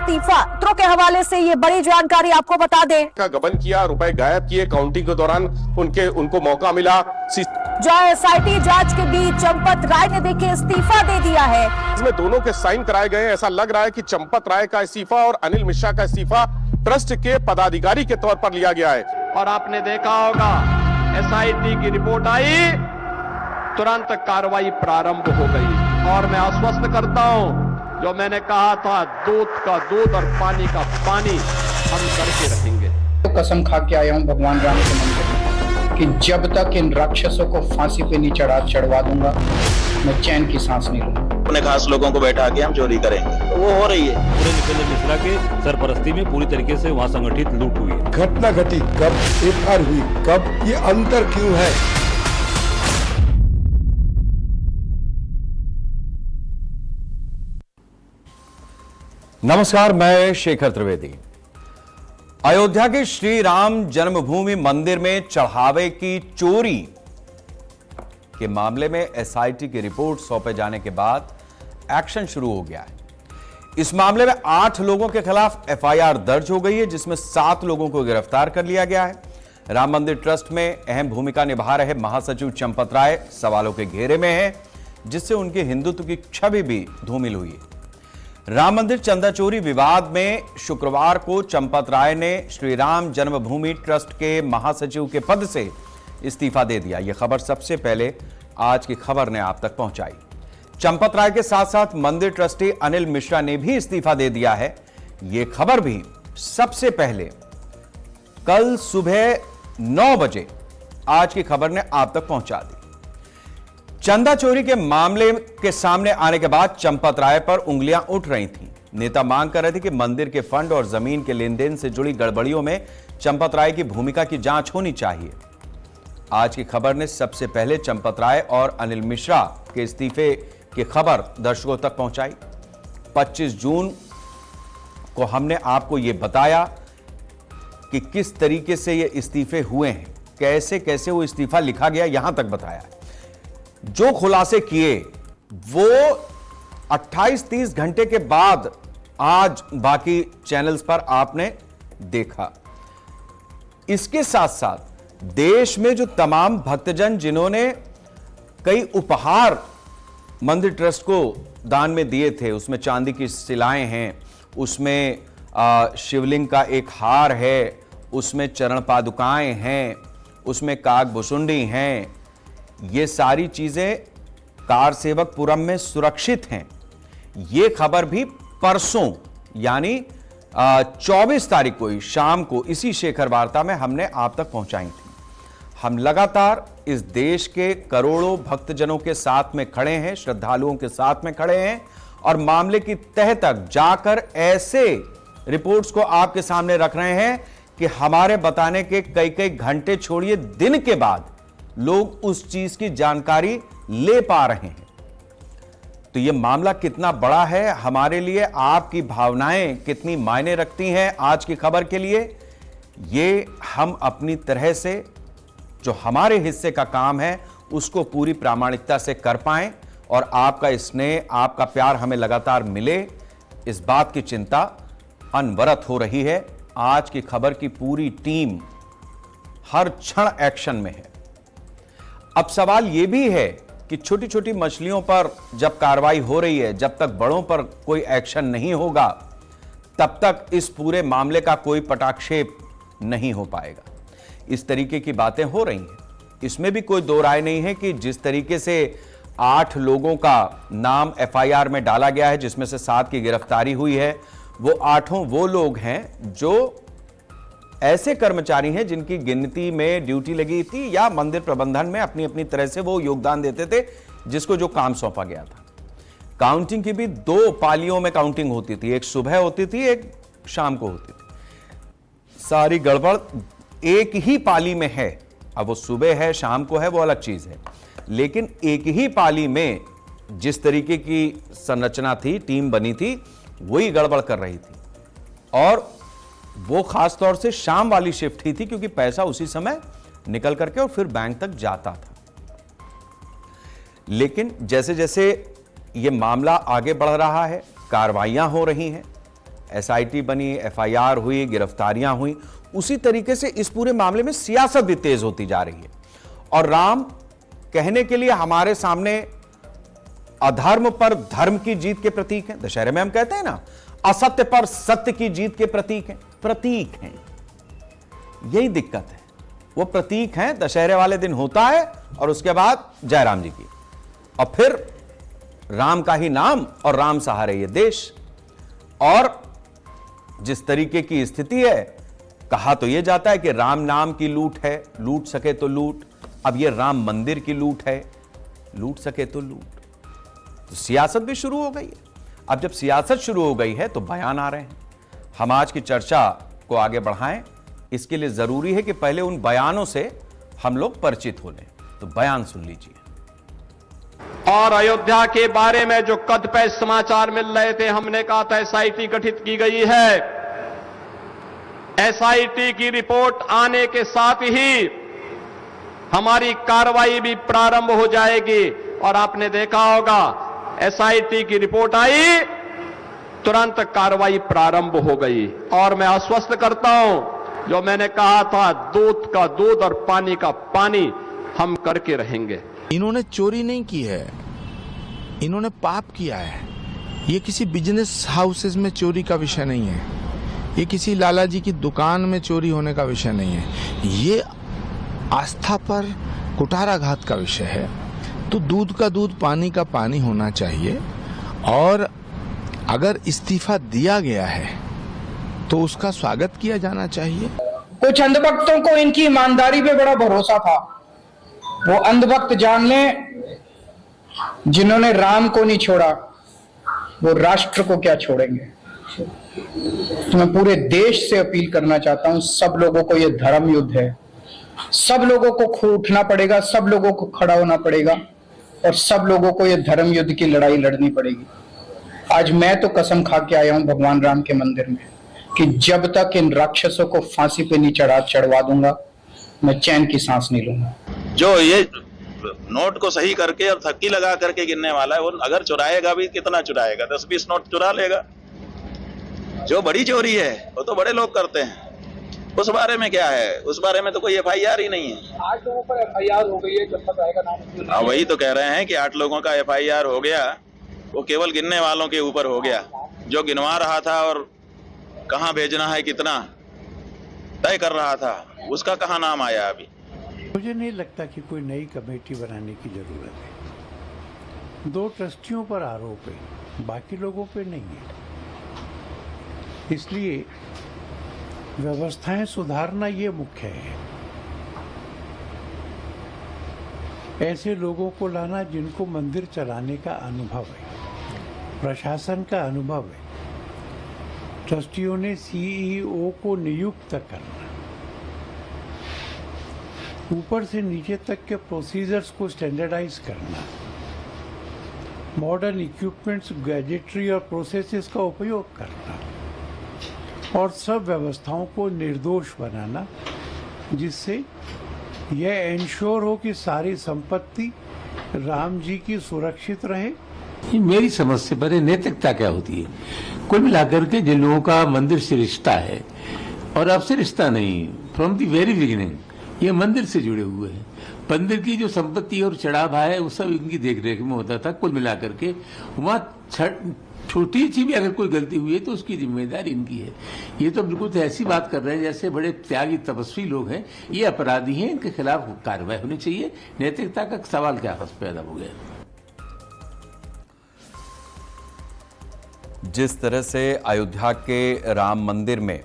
इस्तीफा। सूत्रों के हवाले से ये बड़ी जानकारी आपको बता दें। का गबन किया, रुपए गायब किए, काउंटिंग के दौरान उनको मौका मिला। जहां एसआईटी जांच के बीच चंपत राय ने देखिए इस्तीफा दे दिया है। इसमें दोनों के साइन कराए गए। ऐसा लग रहा है कि चंपत राय का इस्तीफा और अनिल मिश्रा का इस्तीफा ट्रस्ट के पदाधिकारी के तौर पर लिया गया है। और आपने देखा होगा एसआईटी की रिपोर्ट आई, तुरंत कार्रवाई प्रारंभ हो गई। और मैं आश्वस्त करता हूं, जो मैंने कहा था, दूध का दूध और पानी का पानी हम करके रहेंगे। तो कसम खा के आया हूं भगवान राम के मंदिर में कि जब तक इन राक्षसों को फांसी पे नहीं चढ़वा दूंगा, मैं चैन की सांस नहीं लूंगा। अपने खास लोगों को बैठा के हम चोरी करेंगे, तो वो हो रही है। पूरे नितेंद्र मिश्रा के सरपरस्ती में पूरी तरीके से वहां संगठित लूट हुई है। घटना घटी कब, एफआईआर हुई कब, ये अंतर क्यों है? नमस्कार, मैं शेखर त्रिवेदी। अयोध्या के श्री राम जन्मभूमि मंदिर में चढ़ावे की चोरी के मामले में एसआईटी की रिपोर्ट सौंपे जाने के बाद एक्शन शुरू हो गया है। इस मामले में 8 लोगों के खिलाफ एफआईआर दर्ज हो गई है, जिसमें 7 लोगों को गिरफ्तार कर लिया गया है। राम मंदिर ट्रस्ट में अहम भूमिका निभा रहे महासचिव चंपत राय सवालों के घेरे में हैं, जिससे उनके हिंदुत्व की छवि भी धूमिल हुई है। राम मंदिर चंदा चोरी विवाद में शुक्रवार को चंपत राय ने श्री राम जन्मभूमि ट्रस्ट के महासचिव के पद से इस्तीफा दे दिया। यह खबर सबसे पहले आज की खबर ने आप तक पहुंचाई। चंपत राय के साथ साथ मंदिर ट्रस्टी अनिल मिश्रा ने भी इस्तीफा दे दिया है। यह खबर भी सबसे पहले कल सुबह 9 बजे आज की खबर ने आप तक पहुंचा दी। चंदा चोरी के मामले के सामने आने के बाद चंपत राय पर उंगलियां उठ रही थीं। नेता मांग कर रहे थे कि मंदिर के फंड और जमीन के लेन देन से जुड़ी गड़बड़ियों में चंपत राय की भूमिका की जांच होनी चाहिए। आज की खबर ने सबसे पहले चंपत राय और अनिल मिश्रा के इस्तीफे की खबर दर्शकों तक पहुंचाई। 25 जून को हमने आपको यह बताया कि किस तरीके से ये इस्तीफे हुए हैं, कैसे कैसे वो इस्तीफा लिखा गया, यहां तक बताया। जो खुलासे किए वो 28-30 घंटे के बाद आज बाकी चैनल्स पर आपने देखा। इसके साथ साथ देश में जो तमाम भक्तजन जिन्होंने कई उपहार मंदिर ट्रस्ट को दान में दिए थे, उसमें चांदी की शिलाएं हैं, उसमें शिवलिंग का एक हार है, उसमें चरण पादुकाएं हैं, उसमें कागभुसुंडी हैं, ये सारी चीजें कार सेवकपुरम में सुरक्षित हैं। ये खबर भी परसों यानी 24 तारीख को ही शाम को इसी शेखर वार्ता में हमने आप तक पहुंचाई थी। हम लगातार इस देश के करोड़ों भक्तजनों के साथ में खड़े हैं, श्रद्धालुओं के साथ में खड़े हैं और मामले की तह तक जाकर ऐसे रिपोर्ट्स को आपके सामने रख रहे हैं कि हमारे बताने के कई कई घंटे छोड़िए दिन के बाद लोग उस चीज की जानकारी ले पा रहे हैं। तो यह मामला कितना बड़ा है हमारे लिए, आपकी भावनाएं कितनी मायने रखती हैं आज की खबर के लिए, ये हम अपनी तरह से जो हमारे हिस्से का काम है उसको पूरी प्रामाणिकता से कर पाएं और आपका स्नेह, आपका प्यार हमें लगातार मिले, इस बात की चिंता अनवरत हो रही है। आज की खबर की पूरी टीम हर क्षण एक्शन में है। अब सवाल यह भी है कि छोटी छोटी मछलियों पर जब कार्रवाई हो रही है, जब तक बड़ों पर कोई एक्शन नहीं होगा तब तक इस पूरे मामले का कोई पटाक्षेप नहीं हो पाएगा। इस तरीके की बातें हो रही हैं, इसमें भी कोई दो राय नहीं है कि जिस तरीके से 8 लोगों का नाम एफआईआर में डाला गया है, जिसमें से 7 की गिरफ्तारी हुई है, वो 8 वो लोग हैं जो ऐसे कर्मचारी हैं जिनकी गिनती में ड्यूटी लगी थी या मंदिर प्रबंधन में अपनी अपनी तरह से वो योगदान देते थे जिसको जो काम सौंपा गया था। काउंटिंग की भी 2 पालियों में काउंटिंग होती थी, एक सुबह होती थी, एक शाम को होती थी। सारी गड़बड़ एक ही पाली में है। अब वो सुबह है शाम को है वो अलग चीज है, लेकिन एक ही पाली में जिस तरीके की संरचना थी, टीम बनी थी, वही गड़बड़ कर रही थी। और वो खास तौर से शाम वाली शिफ्ट ही थी क्योंकि पैसा उसी समय निकल करके और फिर बैंक तक जाता था। लेकिन जैसे जैसे ये मामला आगे बढ़ रहा है, कार्रवाइयां हो रही हैं, एसआईटी बनी, एफआईआर हुई, गिरफ्तारियां हुई, उसी तरीके से इस पूरे मामले में सियासत भी तेज होती जा रही है। और राम कहने के लिए हमारे सामने अधर्म पर धर्म की जीत के प्रतीक हैं। दशहरे में हम कहते हैं ना, असत्य पर सत्य की जीत के प्रतीक हैं। यही दिक्कत है, वो प्रतीक हैं, दशहरे वाले दिन होता है और उसके बाद जयराम जी की, और फिर राम का ही नाम और राम सहारे ये देश। और जिस तरीके की स्थिति है, कहा तो यह जाता है कि राम नाम की लूट है, लूट सके तो लूट। अब ये राम मंदिर की लूट है, लूट सके तो लूट। तो सियासत भी शुरू हो गई है। अब जब सियासत शुरू हो गई है तो बयान आ रहे हैं। हम आज की चर्चा को आगे बढ़ाएं, इसके लिए जरूरी है कि पहले उन बयानों से हम लोग परिचित हो लें। तो बयान सुन लीजिए। और अयोध्या के बारे में जो कदपे समाचार मिल रहे थे, हमने कहा था एसआईटी गठित की गई है। एसआईटी की रिपोर्ट आने के साथ ही हमारी कार्रवाई भी प्रारंभ हो जाएगी। और आपने देखा होगा, एसआईटी की रिपोर्ट आई, तुरंत कार्रवाई प्रारंभ हो गई। और मैं आश्वस्त करता हूं, जो मैंने कहा था, दूध का दूध और पानी का पानी हम करके रहेंगे। इन्होंने चोरी नहीं की है, इन्होंने पाप किया है। ये किसी बिजनेस हाउसेस में चोरी का विषय नहीं है, ये किसी लाला जी की दुकान में चोरी होने का विषय नहीं है, ये आस्था पर कुठाराघात का विषय है। तो दूध का दूध पानी का पानी होना चाहिए। और अगर इस्तीफा दिया गया है तो उसका स्वागत किया जाना चाहिए। कुछ अंधभक्तों को इनकी ईमानदारी पे बड़ा भरोसा था। वो अंधभक्त जान लें, जिन्होंने राम को नहीं छोड़ा वो राष्ट्र को क्या छोड़ेंगे। तो मैं पूरे देश से अपील करना चाहता हूं, सब लोगों को ये धर्म युद्ध है, सब लोगों को उठना पड़ेगा, सब लोगों को खड़ा होना पड़ेगा और सब लोगों को ये धर्म युद्ध की लड़ाई लड़नी पड़ेगी। आज मैं तो कसम खा के आया हूं भगवान राम के मंदिर में कि जब तक इन राक्षसों को फांसी पे नहीं चढ़वा दूंगा, मैं चैन की सांस नहीं लूंगा। जो ये नोट को सही करके और थक्की लगा करके गिनने वाला है, वो अगर चुराएगा भी, कितना चुराएगा? 10-20 नोट चुरा लेगा। जो बड़ी चोरी है वो तो बड़े लोग करते हैं, उस बारे में क्या है? उस बारे में तो कोई एफआईआर ही नहीं है। 8 लोगों पर एफआईआर हो गई है, जब तक आएगा नाम। हाँ, वही तो कह रहे हैं कि 8 लोगों का एफआईआर हो गया, वो केवल गिनने वालों के ऊपर हो गया। जो गिनवा रहा था और कहाँ भेजना है, कितना तय कर रहा था, उसका कहाँ नाम आया अभी? मुझे नहीं लगता कि कोई नई कमेटी बनाने की जरूरत है। 2 ट्रस्टियों पर आरोप है, बाकी लोगों पे नहीं है। इसलिए व्यवस्थाएं सुधारना ये मुख्य है। ऐसे लोगों को लाना जिनको मंदिर चलाने का अनुभव है, प्रशासन का अनुभव है। ट्रस्टियों ने सीईओ को नियुक्त करना, ऊपर से नीचे तक के प्रोसीजर्स को स्टैंडर्डाइज करना, मॉडर्न इक्विपमेंट्स, गैजेटरी और प्रोसेसेस का उपयोग करना और सब व्यवस्थाओं को निर्दोष बनाना, जिससे यह एंश्योर हो कि सारी संपत्ति राम जी की सुरक्षित रहे। मेरी समझ से परे नैतिकता क्या होती है? कुल मिलाकर के जिन लोगों का मंदिर से रिश्ता है, और अब से रिश्ता नहीं, फ्रॉम द वेरी बिगिनिंग ये मंदिर से जुड़े हुए हैं। मंदिर की जो संपत्ति और चढ़ावा है वो सब इनकी देखरेख में होता था। कुल मिलाकर के वहाँ छोटी सी भी अगर कोई गलती हुई है तो उसकी जिम्मेदारी इनकी है। ये तो बिल्कुल ऐसी बात कर रहे हैं जैसे बड़े त्यागी तपस्वी लोग हैं, ये अपराधी हैं, इनके खिलाफ कार्रवाई होनी चाहिए। नैतिकता का सवाल क्या पैदा हो गया? जिस तरह से अयोध्या के राम मंदिर में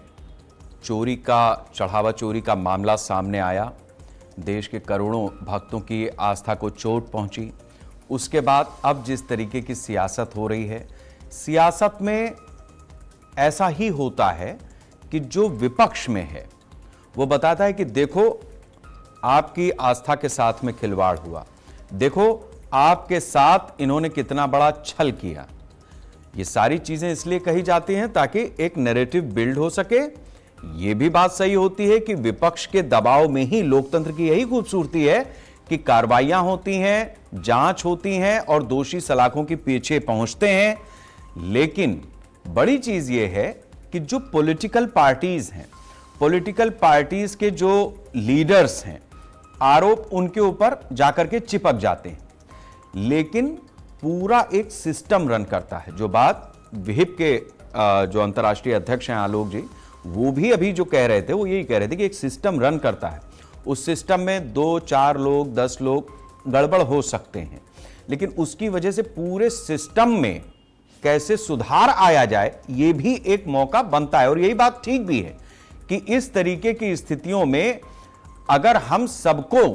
चोरी का, चढ़ावा चोरी का मामला सामने आया, देश के करोड़ों भक्तों की आस्था को चोट पहुंची, उसके बाद अब जिस तरीके की सियासत हो रही है, सियासत में ऐसा ही होता है कि जो विपक्ष में है वो बताता है कि देखो आपकी आस्था के साथ में खिलवाड़ हुआ, देखो आपके साथ इन्होंने कितना बड़ा छल किया। ये सारी चीजें इसलिए कही जाती हैं ताकि एक नैरेटिव बिल्ड हो सके। ये भी बात सही होती है कि विपक्ष के दबाव में ही लोकतंत्र की यही खूबसूरती है कि कार्रवाइयां होती हैं, जांच होती हैं और दोषी सलाखों के पीछे पहुंचते हैं। लेकिन बड़ी चीज यह है कि जो पॉलिटिकल पार्टीज हैं, पॉलिटिकल पार्टीज के जो लीडर्स हैं, आरोप उनके ऊपर जाकर के चिपक जाते हैं, लेकिन पूरा एक सिस्टम रन करता है। जो बात विहिप के जो अंतर्राष्ट्रीय अध्यक्ष हैं आलोक जी, वो भी अभी जो कह रहे थे वो यही कह रहे थे कि एक सिस्टम रन करता है, उस सिस्टम में 2, 4 लोग, 10 लोग गड़बड़ हो सकते हैं, लेकिन उसकी वजह से पूरे सिस्टम में कैसे सुधार आया जाए ये भी एक मौका बनता है। और यही बात ठीक भी है कि इस तरीके की स्थितियों में अगर हम सबको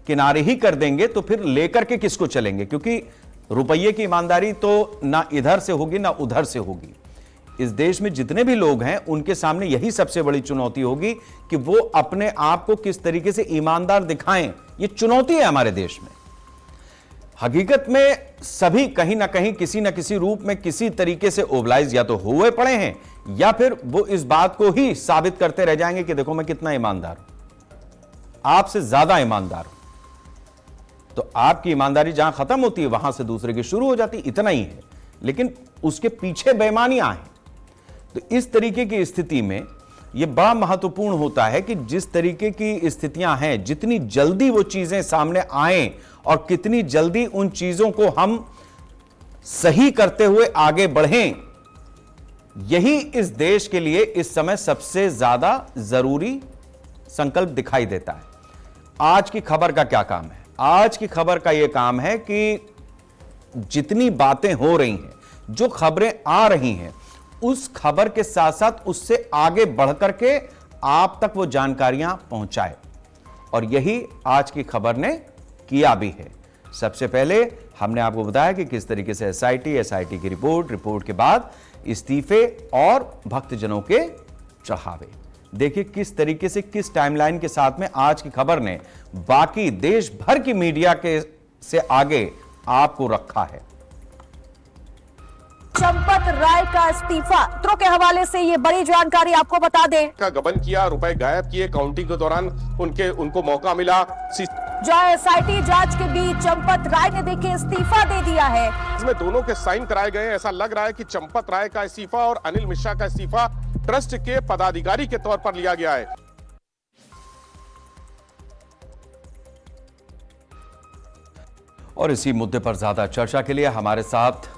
किनारे ही कर देंगे तो फिर लेकर के किसको चलेंगे, क्योंकि रुपये की ईमानदारी तो ना इधर से होगी ना उधर से होगी। इस देश में जितने भी लोग हैं उनके सामने यही सबसे बड़ी चुनौती होगी कि वो अपने आप को किस तरीके से ईमानदार दिखाएं। ये चुनौती है हमारे देश में। हकीकत में सभी कहीं ना कहीं किसी ना किसी रूप में किसी तरीके से ओबलाइज या तो हुए पड़े हैं या फिर वो इस बात को ही साबित करते रह जाएंगे कि देखो मैं कितना ईमानदार हूं, आपसे ज्यादा ईमानदार हूं। तो आपकी ईमानदारी जहां खत्म होती है वहां से दूसरे की शुरू हो जाती, इतना ही है, लेकिन उसके पीछे बेईमानियां हैं। तो इस तरीके की स्थिति में यह बड़ा महत्वपूर्ण होता है कि जिस तरीके की स्थितियां हैं, जितनी जल्दी वो चीजें सामने आएं और कितनी जल्दी उन चीजों को हम सही करते हुए आगे बढ़ें, यही इस देश के लिए इस समय सबसे ज्यादा जरूरी संकल्प दिखाई देता है। आज की खबर का क्या काम है? आज की खबर का यह काम है कि जितनी बातें हो रही हैं, जो खबरें आ रही हैं, उस खबर के साथ साथ उससे आगे बढ़कर के आप तक वो जानकारियां पहुंचाए, और यही आज की खबर ने किया भी है। सबसे पहले हमने आपको बताया कि किस तरीके से एसआईटी की रिपोर्ट के बाद इस्तीफे और भक्तजनों के चढ़ावे। देखिए किस तरीके से, किस टाइमलाइन के साथ में आज की खबर ने बाकी देश भर की मीडिया के से आगे आपको रखा है। चंपत राय का इस्तीफा, सूत्रों के हवाले से ये बड़ी जानकारी आपको बता दें। का गबन किया, रुपए गायब किए, काउंटिंग के दौरान उनको मौका मिला। जो एसआईटी जांच के बीच चंपत राय ने देखिए इस्तीफा दे दिया है। इसमें दोनों के साइन कराए गए। ऐसा लग रहा है कि चंपत राय का इस्तीफा और अनिल मिश्रा का इस्तीफा ट्रस्ट के पदाधिकारी के तौर पर लिया गया है। और इसी मुद्दे पर ज्यादा चर्चा के लिए हमारे साथ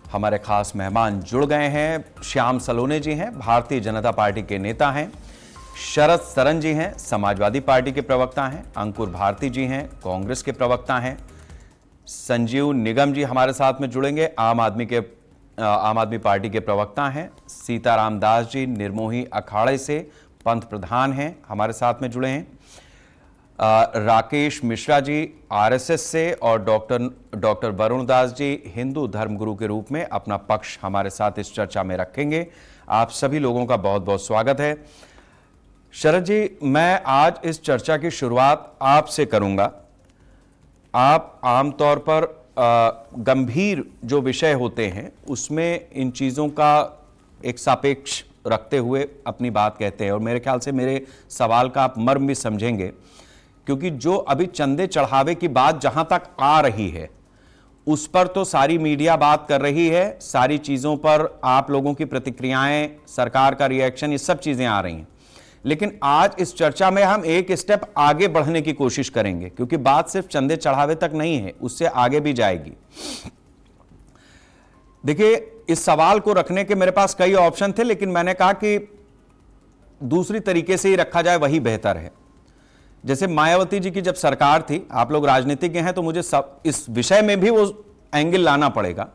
हमारे खास मेहमान जुड़ गए हैं। श्याम सलोने जी हैं, भारतीय जनता पार्टी के नेता हैं। शरद सरन जी हैं, समाजवादी पार्टी के प्रवक्ता हैं। अंकुर भारती जी हैं, कांग्रेस के प्रवक्ता हैं। संजीव निगम जी हमारे साथ में जुड़ेंगे, आम आदमी पार्टी के प्रवक्ता हैं। सीताराम दास जी निर्मोही अखाड़े से पंथ प्रधान हैं, हमारे साथ में जुड़े हैं। राकेश मिश्रा जी आरएसएस से और डॉक्टर वरुण दास जी हिंदू धर्मगुरु के रूप में अपना पक्ष हमारे साथ इस चर्चा में रखेंगे। आप सभी लोगों का बहुत बहुत स्वागत है। शरद जी, मैं आज इस चर्चा की शुरुआत आपसे करूंगा। आप आमतौर पर गंभीर जो विषय होते हैं उसमें इन चीज़ों का एक सापेक्ष रखते हुए अपनी बात कहते हैं, और मेरे ख्याल से मेरे सवाल का आप मर्म भी समझेंगे, क्योंकि जो अभी चंदे चढ़ावे की बात जहां तक आ रही है उस पर तो सारी मीडिया बात कर रही है, सारी चीज़ों पर आप लोगों की प्रतिक्रियाएं, सरकार का रिएक्शन, ये सब चीज़ें आ रही हैं। लेकिन आज इस चर्चा में हम एक स्टेप आगे बढ़ने की कोशिश करेंगे, क्योंकि बात सिर्फ चंदे चढ़ावे तक नहीं है, उससे आगे भी जाएगी। देखिए, इस सवाल को रखने के मेरे पास कई ऑप्शन थे, लेकिन मैंने कहा कि दूसरी तरीके से ही रखा जाए, वही बेहतर है। जैसे मायावती जी की जब सरकार थी, आप लोग राजनीतिज्ञ हैं तो मुझे इस विषय में भी वो एंगल लाना पड़ेगा।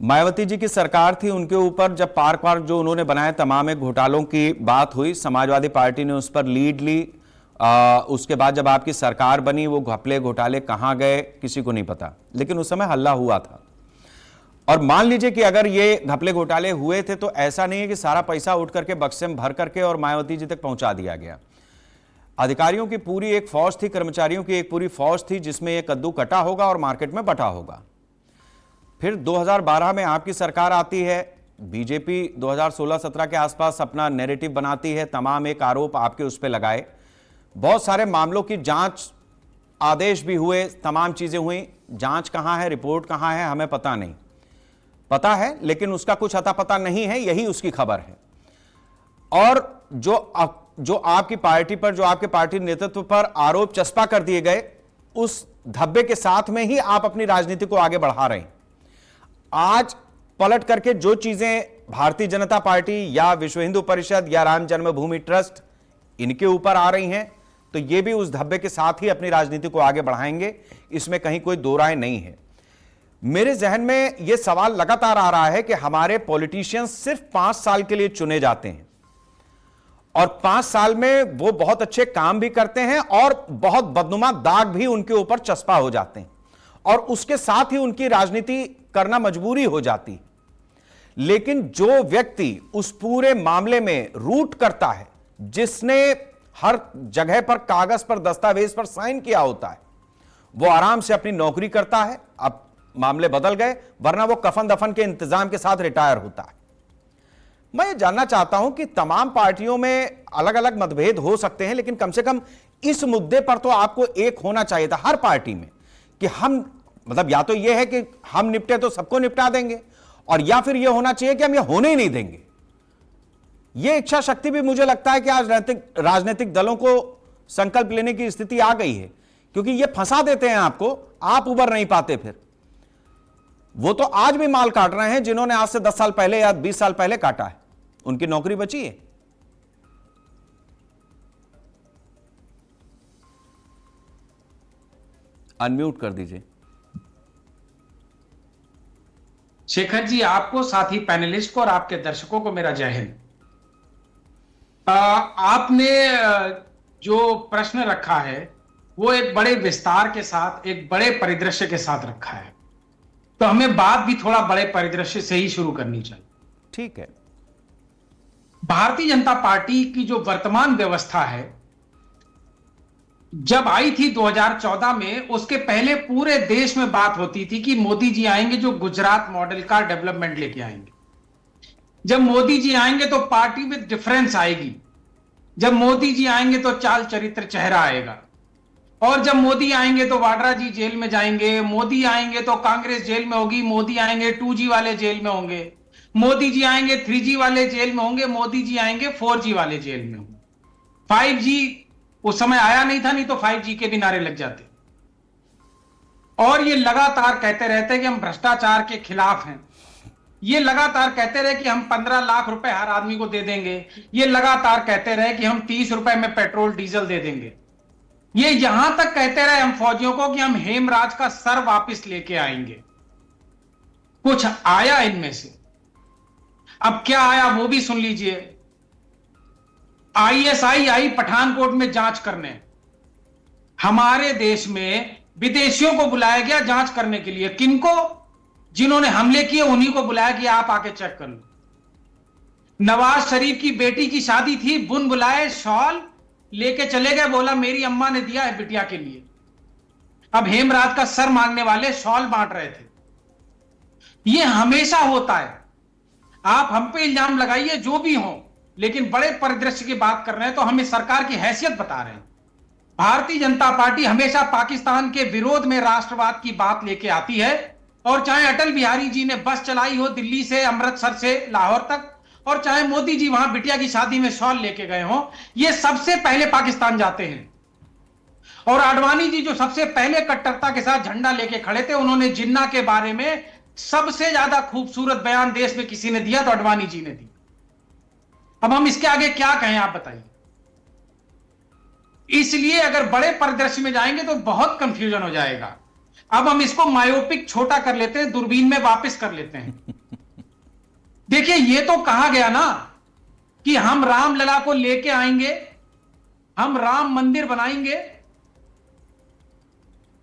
मायावती जी की सरकार थी, उनके ऊपर जब पार्क जो उन्होंने बनाए तमाम घोटालों की बात हुई, समाजवादी पार्टी ने उस पर लीड ली। उसके बाद जब आपकी सरकार बनी, वो घपले घोटाले कहां गए किसी को नहीं पता, लेकिन उस समय हल्ला हुआ था। और मान लीजिए कि अगर ये घपले घोटाले हुए थे तो ऐसा नहीं है कि सारा पैसा उठ करके बक्से में भर करके और मायावती जी तक पहुंचा दिया गया। अधिकारियों की पूरी एक फौज थी, कर्मचारियों की एक पूरी फौज थी, जिसमें ये कद्दू कटा होगा और मार्केट में बटा होगा। फिर 2012 में आपकी सरकार आती है, बीजेपी 2016-17 के आसपास अपना नैरेटिव बनाती है, तमाम एक आरोप आपके उस पर लगाए, बहुत सारे मामलों की जांच आदेश भी हुए, तमाम चीजें हुई। जांच कहां है, रिपोर्ट कहां है, हमें पता नहीं। पता है, लेकिन उसका कुछ अता पता नहीं है, यही उसकी खबर है। और जो आपकी पार्टी पर, जो आपके पार्टी नेतृत्व पर आरोप चस्पा कर दिए गए, उस धब्बे के साथ में ही आप अपनी राजनीति को आगे बढ़ा रहे हैं। आज पलट करके जो चीजें भारतीय जनता पार्टी या विश्व हिंदू परिषद या राम जन्मभूमि ट्रस्ट इनके ऊपर आ रही हैं, तो ये भी उस धब्बे के साथ ही अपनी राजनीति को आगे बढ़ाएंगे, इसमें कहीं कोई दो राय नहीं है। मेरे जहन में यह सवाल लगातार आ रहा है कि हमारे पॉलिटिशियंस सिर्फ 5 साल के लिए चुने जाते हैं और 5 साल में वो बहुत अच्छे काम भी करते हैं और बहुत बदनुमा दाग भी उनके ऊपर चस्पा हो जाते हैं और उसके साथ ही उनकी राजनीति करना मजबूरी हो जाती है। लेकिन जो व्यक्ति उस पूरे मामले में रूट करता है, जिसने हर जगह पर कागज पर, दस्तावेज पर साइन किया होता है, वो आराम से अपनी नौकरी करता है। अब मामले बदल गए, वरना वो कफन दफन के इंतजाम के साथ रिटायर होता है। मैं ये जानना चाहता हूं कि तमाम पार्टियों में अलग अलग मतभेद हो सकते हैं, लेकिन कम से कम इस मुद्दे पर तो आपको एक होना चाहिए था हर पार्टी में कि हम, मतलब या तो यह है कि हम निपटे तो सबको निपटा देंगे, और या फिर यह होना चाहिए कि हम यह होने ही नहीं देंगे। यह इच्छा शक्ति भी मुझे लगता है कि आज राजनीतिक दलों को संकल्प लेने की स्थिति आ गई है, क्योंकि यह फंसा देते हैं आपको, आप उबर नहीं पाते। फिर वो तो आज भी माल काट रहे हैं जिन्होंने आज से 10 साल पहले या 20 साल पहले काटा है, उनकी नौकरी बची है। अनम्यूट कर दीजिए। शेखर जी, आपको, साथी पैनलिस्ट को और आपके दर्शकों को मेरा जय हिंद। आपने जो प्रश्न रखा है वो एक बड़े विस्तार के साथ, एक बड़े परिदृश्य के साथ रखा है, तो हमें बात भी थोड़ा बड़े परिदृश्य से ही शुरू करनी चाहिए। ठीक है। भारतीय जनता पार्टी की जो वर्तमान व्यवस्था है, जब आई थी 2014 में, उसके पहले पूरे देश में बात होती थी कि मोदी जी आएंगे जो गुजरात मॉडल का डेवलपमेंट लेके आएंगे। जब मोदी जी आएंगे तो पार्टी विद डिफरेंस आएगी, जब मोदी जी आएंगे तो चाल चरित्र चेहरा आएगा, और जब मोदी आएंगे तो वाड्रा जी जेल में जाएंगे, मोदी आएंगे तो कांग्रेस जेल में होगी, मोदी आएंगे 2G वाले जेल में होंगे, मोदी जी आएंगे 3G वाले जेल में होंगे, मोदी जी आएंगे 4G वाले जेल में होंगे। 5G उस समय आया नहीं था, नहीं तो 5G के भी नारे लग जाते। और ये लगातार कहते रहते हैं कि हम भ्रष्टाचार के खिलाफ हैं, ये लगातार कहते रहे कि हम 15 लाख रुपए हर आदमी को दे देंगे, ये लगातार कहते रहे कि हम 30 रुपए में पेट्रोल डीजल दे देंगे, ये यहां तक कहते रहे हम फौजियों को कि हम हेमराज का सर वापस लेके आएंगे। कुछ आया इनमें से? अब क्या आया वो भी सुन लीजिए। ISI आई पठानकोट में जांच करने, हमारे देश में विदेशियों को बुलाया गया जांच करने के लिए। किनको? जिन्होंने हमले किए उन्हीं को बुलाया कि आप आके चेक कर लो। नवाज शरीफ की बेटी की शादी थी, बुन बुलाए, शॉल लेके चले गए, बोला मेरी अम्मा ने दिया है बिटिया के लिए। अब हेमराज का सर मांगने वाले शॉल बांट रहे थे। यह हमेशा होता है। आप हम पे इल्जाम लगाइए जो भी हो, लेकिन बड़े परिदृश्य की बात कर रहे हैं तो हमें सरकार की हैसियत बता रहे हैं। भारतीय जनता पार्टी हमेशा पाकिस्तान के विरोध में राष्ट्रवाद की बात लेके आती है, और चाहे अटल बिहारी जी ने बस चलाई हो दिल्ली से अमृतसर से लाहौर तक, और चाहे मोदी जी वहां बिटिया की शादी में शॉल लेके गए हो, ये सबसे पहले पाकिस्तान जाते हैं। और आडवाणी जी जो सबसे पहले कट्टरता के साथ झंडा लेके खड़े थे, उन्होंने जिन्ना के बारे में सबसे ज्यादा खूबसूरत बयान देश में किसी ने दिया तो आडवाणी जी ने दिया। अब हम इसके आगे क्या कहें, आप बताइए। इसलिए अगर बड़े परिदृश्य में जाएंगे तो बहुत कंफ्यूजन हो जाएगा। अब हम इसको मायोपिक छोटा कर लेते हैं, दूरबीन में वापस कर लेते हैं। देखिए, ये तो कहा गया ना कि हम रामलला को लेके आएंगे, हम राम मंदिर बनाएंगे।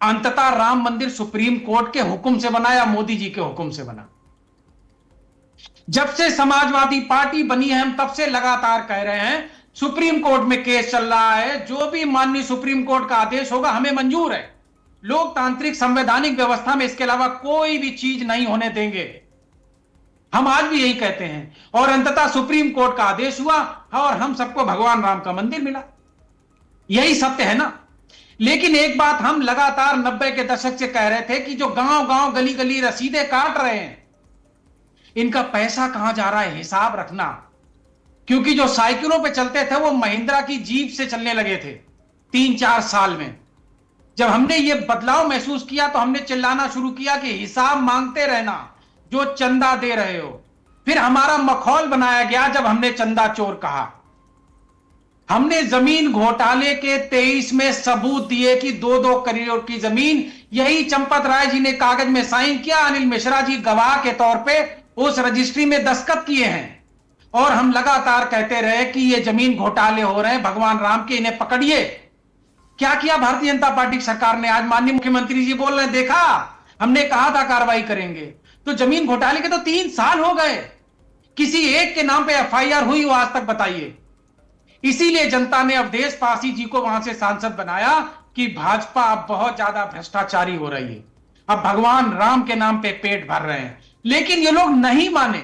अंततः राम मंदिर सुप्रीम कोर्ट के हुक्म से बना या मोदी जी के हुक्म से बना? जब से समाजवादी पार्टी बनी है, हम तब से लगातार कह रहे हैं सुप्रीम कोर्ट में केस चल रहा है, जो भी माननीय सुप्रीम कोर्ट का आदेश होगा हमें मंजूर है। लोकतांत्रिक संवैधानिक व्यवस्था में इसके अलावा कोई भी चीज नहीं होने देंगे। हम आज भी यही कहते हैं, और अंततः सुप्रीम कोर्ट का आदेश हुआ और हम सबको भगवान राम का मंदिर मिला। यही सत्य है ना। लेकिन एक बात हम लगातार 90 के दशक से कह रहे थे कि जो गांव गांव गली गली रसीदें काट रहे हैं, इनका पैसा कहां जा रहा है हिसाब रखना, क्योंकि जो साइकिलों पे चलते थे वो महिंद्रा की जीप से चलने लगे थे 3-4 साल में। जब हमने ये बदलाव महसूस किया तो हमने चिल्लाना शुरू किया कि हिसाब मांगते रहना जो चंदा दे रहे हो। फिर हमारा मखौल बनाया गया जब हमने चंदा चोर कहा। हमने जमीन घोटाले के 23 में सबूत दिए कि 2-2 करोड़ की जमीन, यही चंपत राय जी ने कागज में साइन किया, अनिल मिश्रा जी गवाह के तौर पे उस रजिस्ट्री में दस्तखत किए हैं। और हम लगातार कहते रहे कि ये जमीन घोटाले हो रहे हैं, भगवान राम के, इन्हें पकड़िए। क्या किया भारतीय जनता पार्टी की सरकार ने? आज माननीय मुख्यमंत्री जी बोल रहे हैं, देखा हमने कहा था कार्रवाई करेंगे। तो जमीन घोटाले के तो 3 साल हो गए, किसी एक के नाम पे एफआईआर हुई हो आज तक बताइए? इसीलिए जनता ने अवधेश पासी जी को वहां से सांसद बनाया कि भाजपा अब बहुत ज्यादा भ्रष्टाचारी हो रही है, अब भगवान राम के नाम पे पेट भर रहे हैं। लेकिन ये लोग नहीं माने।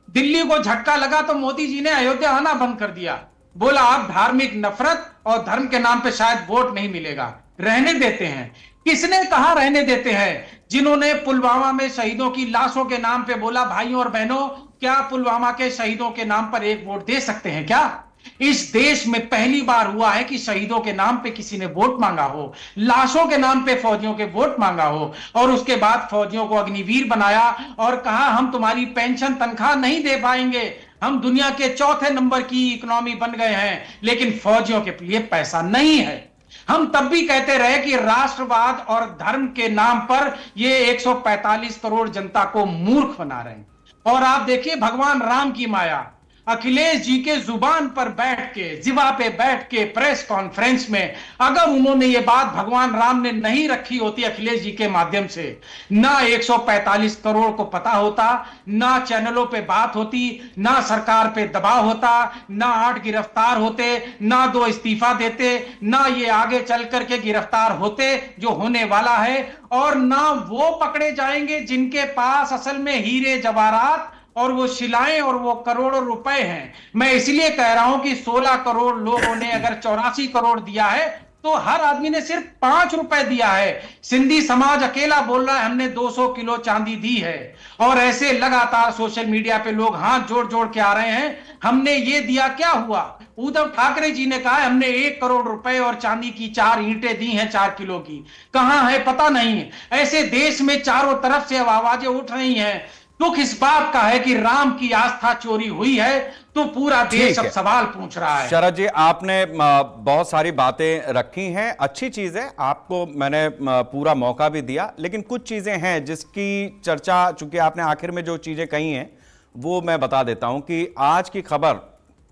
दिल्ली को झटका लगा तो मोदी जी ने अयोध्या आना बंद कर दिया, बोला अब धार्मिक नफरत और धर्म के नाम पे शायद वोट नहीं मिलेगा, रहने देते हैं। किसने कहा रहने देते हैं? जिन्होंने पुलवामा में शहीदों की लाशों के नाम पे बोला, भाइयों और बहनों, क्या पुलवामा के शहीदों के नाम पर एक वोट दे सकते हैं क्या? इस देश में पहली बार हुआ है कि शहीदों के नाम पे किसी ने वोट मांगा हो, लाशों के नाम पे फौजियों के वोट मांगा हो, और उसके बाद फौजियों को अग्निवीर बनाया और कहा हम तुम्हारी पेंशन तनख्वाह नहीं दे पाएंगे, हम दुनिया के 4थे नंबर की इकोनॉमी बन गए हैं, लेकिन फौजियों के लिए पैसा नहीं है। हम तब भी कहते रहे कि राष्ट्रवाद और धर्म के नाम पर ये 145 करोड़ जनता को मूर्ख बना रहे हैं। और आप देखिए भगवान राम की माया, अखिलेश जी के जुबान पर बैठ के, जिवा पे बैठ के प्रेस कॉन्फ्रेंस में, अगर उन्होंने ये बात भगवान राम ने नहीं रखी होती अखिलेश जी के माध्यम से, ना 145 करोड़ को पता होता, ना चैनलों पे बात होती, ना सरकार पे दबाव होता, ना 8 गिरफ्तार होते, ना 2 इस्तीफा देते, ना ये आगे चल करके गिरफ्तार होते जो होने वाला है, और ना वो पकड़े जाएंगे जिनके पास असल में हीरे जवाहरात और वो शिलाएं और वो करोड़ों रुपए हैं। मैं इसलिए कह रहा हूं कि 16 करोड़ लोगों ने अगर 84 करोड़ दिया है तो हर आदमी ने सिर्फ 5 रुपए दिया है। सिंधी समाज अकेला बोल रहा है हमने 200 किलो चांदी दी है, और ऐसे लगातार सोशल मीडिया पे लोग हाथ जोड़ जोड़ के आ रहे हैं हमने ये दिया, क्या हुआ? उद्धव ठाकरे जी ने कहा हमने 1 करोड़ रुपए और चांदी की 4 ईंटें दी हैं 4 किलो की, कहां है पता नहीं है। ऐसे देश में चारों तरफ से अब आवाजें उठ रही हैं। दुख इस बात का है कि राम की आस्था चोरी हुई है तो पूरा देश अब सवाल पूछ रहा है। शरद जी, आपने बहुत सारी बातें रखी हैं, अच्छी चीज है, आपको मैंने पूरा मौका भी दिया, लेकिन कुछ चीजें हैं जिसकी चर्चा, चूंकि आपने आखिर में जो चीजें कही हैं वो मैं बता देता हूं कि आज की खबर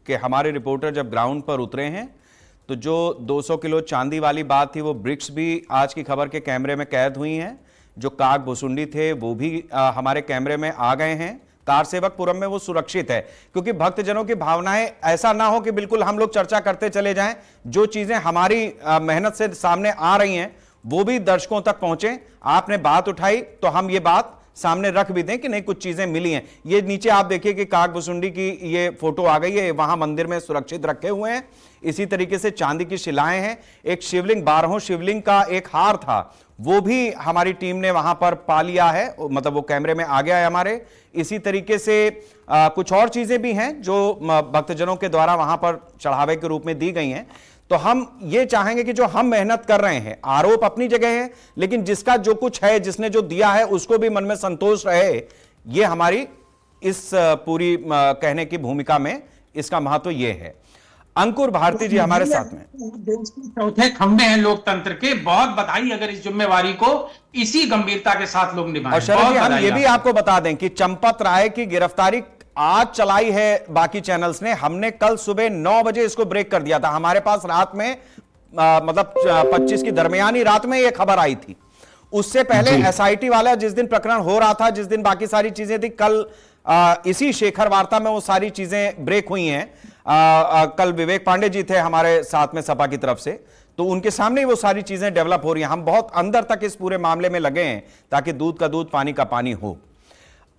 कि हमारे रिपोर्टर जब ग्राउंड पर उतरे हैं तो जो 200 किलो चांदी वाली बात थी वो ब्रिक्स भी आज की खबर के कैमरे में कैद हुई हैं, जो काग भुसुंडी थे वो भी हमारे कैमरे में आ गए हैं। कारसेवकपुरम में वो सुरक्षित है, क्योंकि भक्तजनों की भावनाएं ऐसा ना हो कि बिल्कुल हम लोग चर्चा करते चले जाएं, जो चीजें हमारी मेहनत से सामने आ रही हैं वो भी दर्शकों तक पहुंचे। आपने बात उठाई तो हम ये बात सामने रख भी दें कि नहीं कुछ चीजें मिली हैं। ये नीचे आप देखिए कि काग भुसुंडी की ये फोटो आ गई है, वहां मंदिर में सुरक्षित रखे हुए हैं। इसी तरीके से चांदी की शिलाएं हैं, एक शिवलिंग, 12 शिवलिंग का एक हार था वो भी हमारी टीम ने वहां पर पा लिया है, मतलब वो कैमरे में आ गया है हमारे। इसी तरीके से कुछ और चीजें भी हैं जो भक्तजनों के द्वारा वहां पर चढ़ावे के रूप में दी गई हैं। तो हम ये चाहेंगे कि जो हम मेहनत कर रहे हैं, आरोप अपनी जगह है, लेकिन जिसका जो कुछ है, जिसने जो दिया है उसको भी मन में संतोष रहे, ये हमारी इस पूरी कहने की भूमिका में इसका महत्व ये है। अंकुर भारती जी हमारे साथ में, देश के चौथे खंबे हैं लोकतंत्र के, बहुत बधाई अगर इस जिम्मेवारी को इसी गंभीरता के साथ लोग निभाएं। और शरद जी, हम ये भी आपको बता दें कि चंपत राय की गिरफ्तारी आज चलाई है बाकी चैनल्स ने, हमने कल सुबह 9 बजे इसको ब्रेक कर दिया था। हमारे पास रात में मतलब 25 की दरमियानी रात में यह खबर आई थी। उससे पहले एसआईटी वाला जिस दिन प्रकरण हो रहा था, जिस दिन बाकी सारी चीजें थी, कल इसी शेखर वार्ता में वो सारी चीजें ब्रेक हुई हैं। कल विवेक पांडे जी थे हमारे साथ में सपा की तरफ से, तो उनके सामने ही वो सारी चीजें डेवलप हो रही हैं। हम बहुत अंदर तक इस पूरे मामले में लगे हैं ताकि दूध का दूध पानी का पानी हो।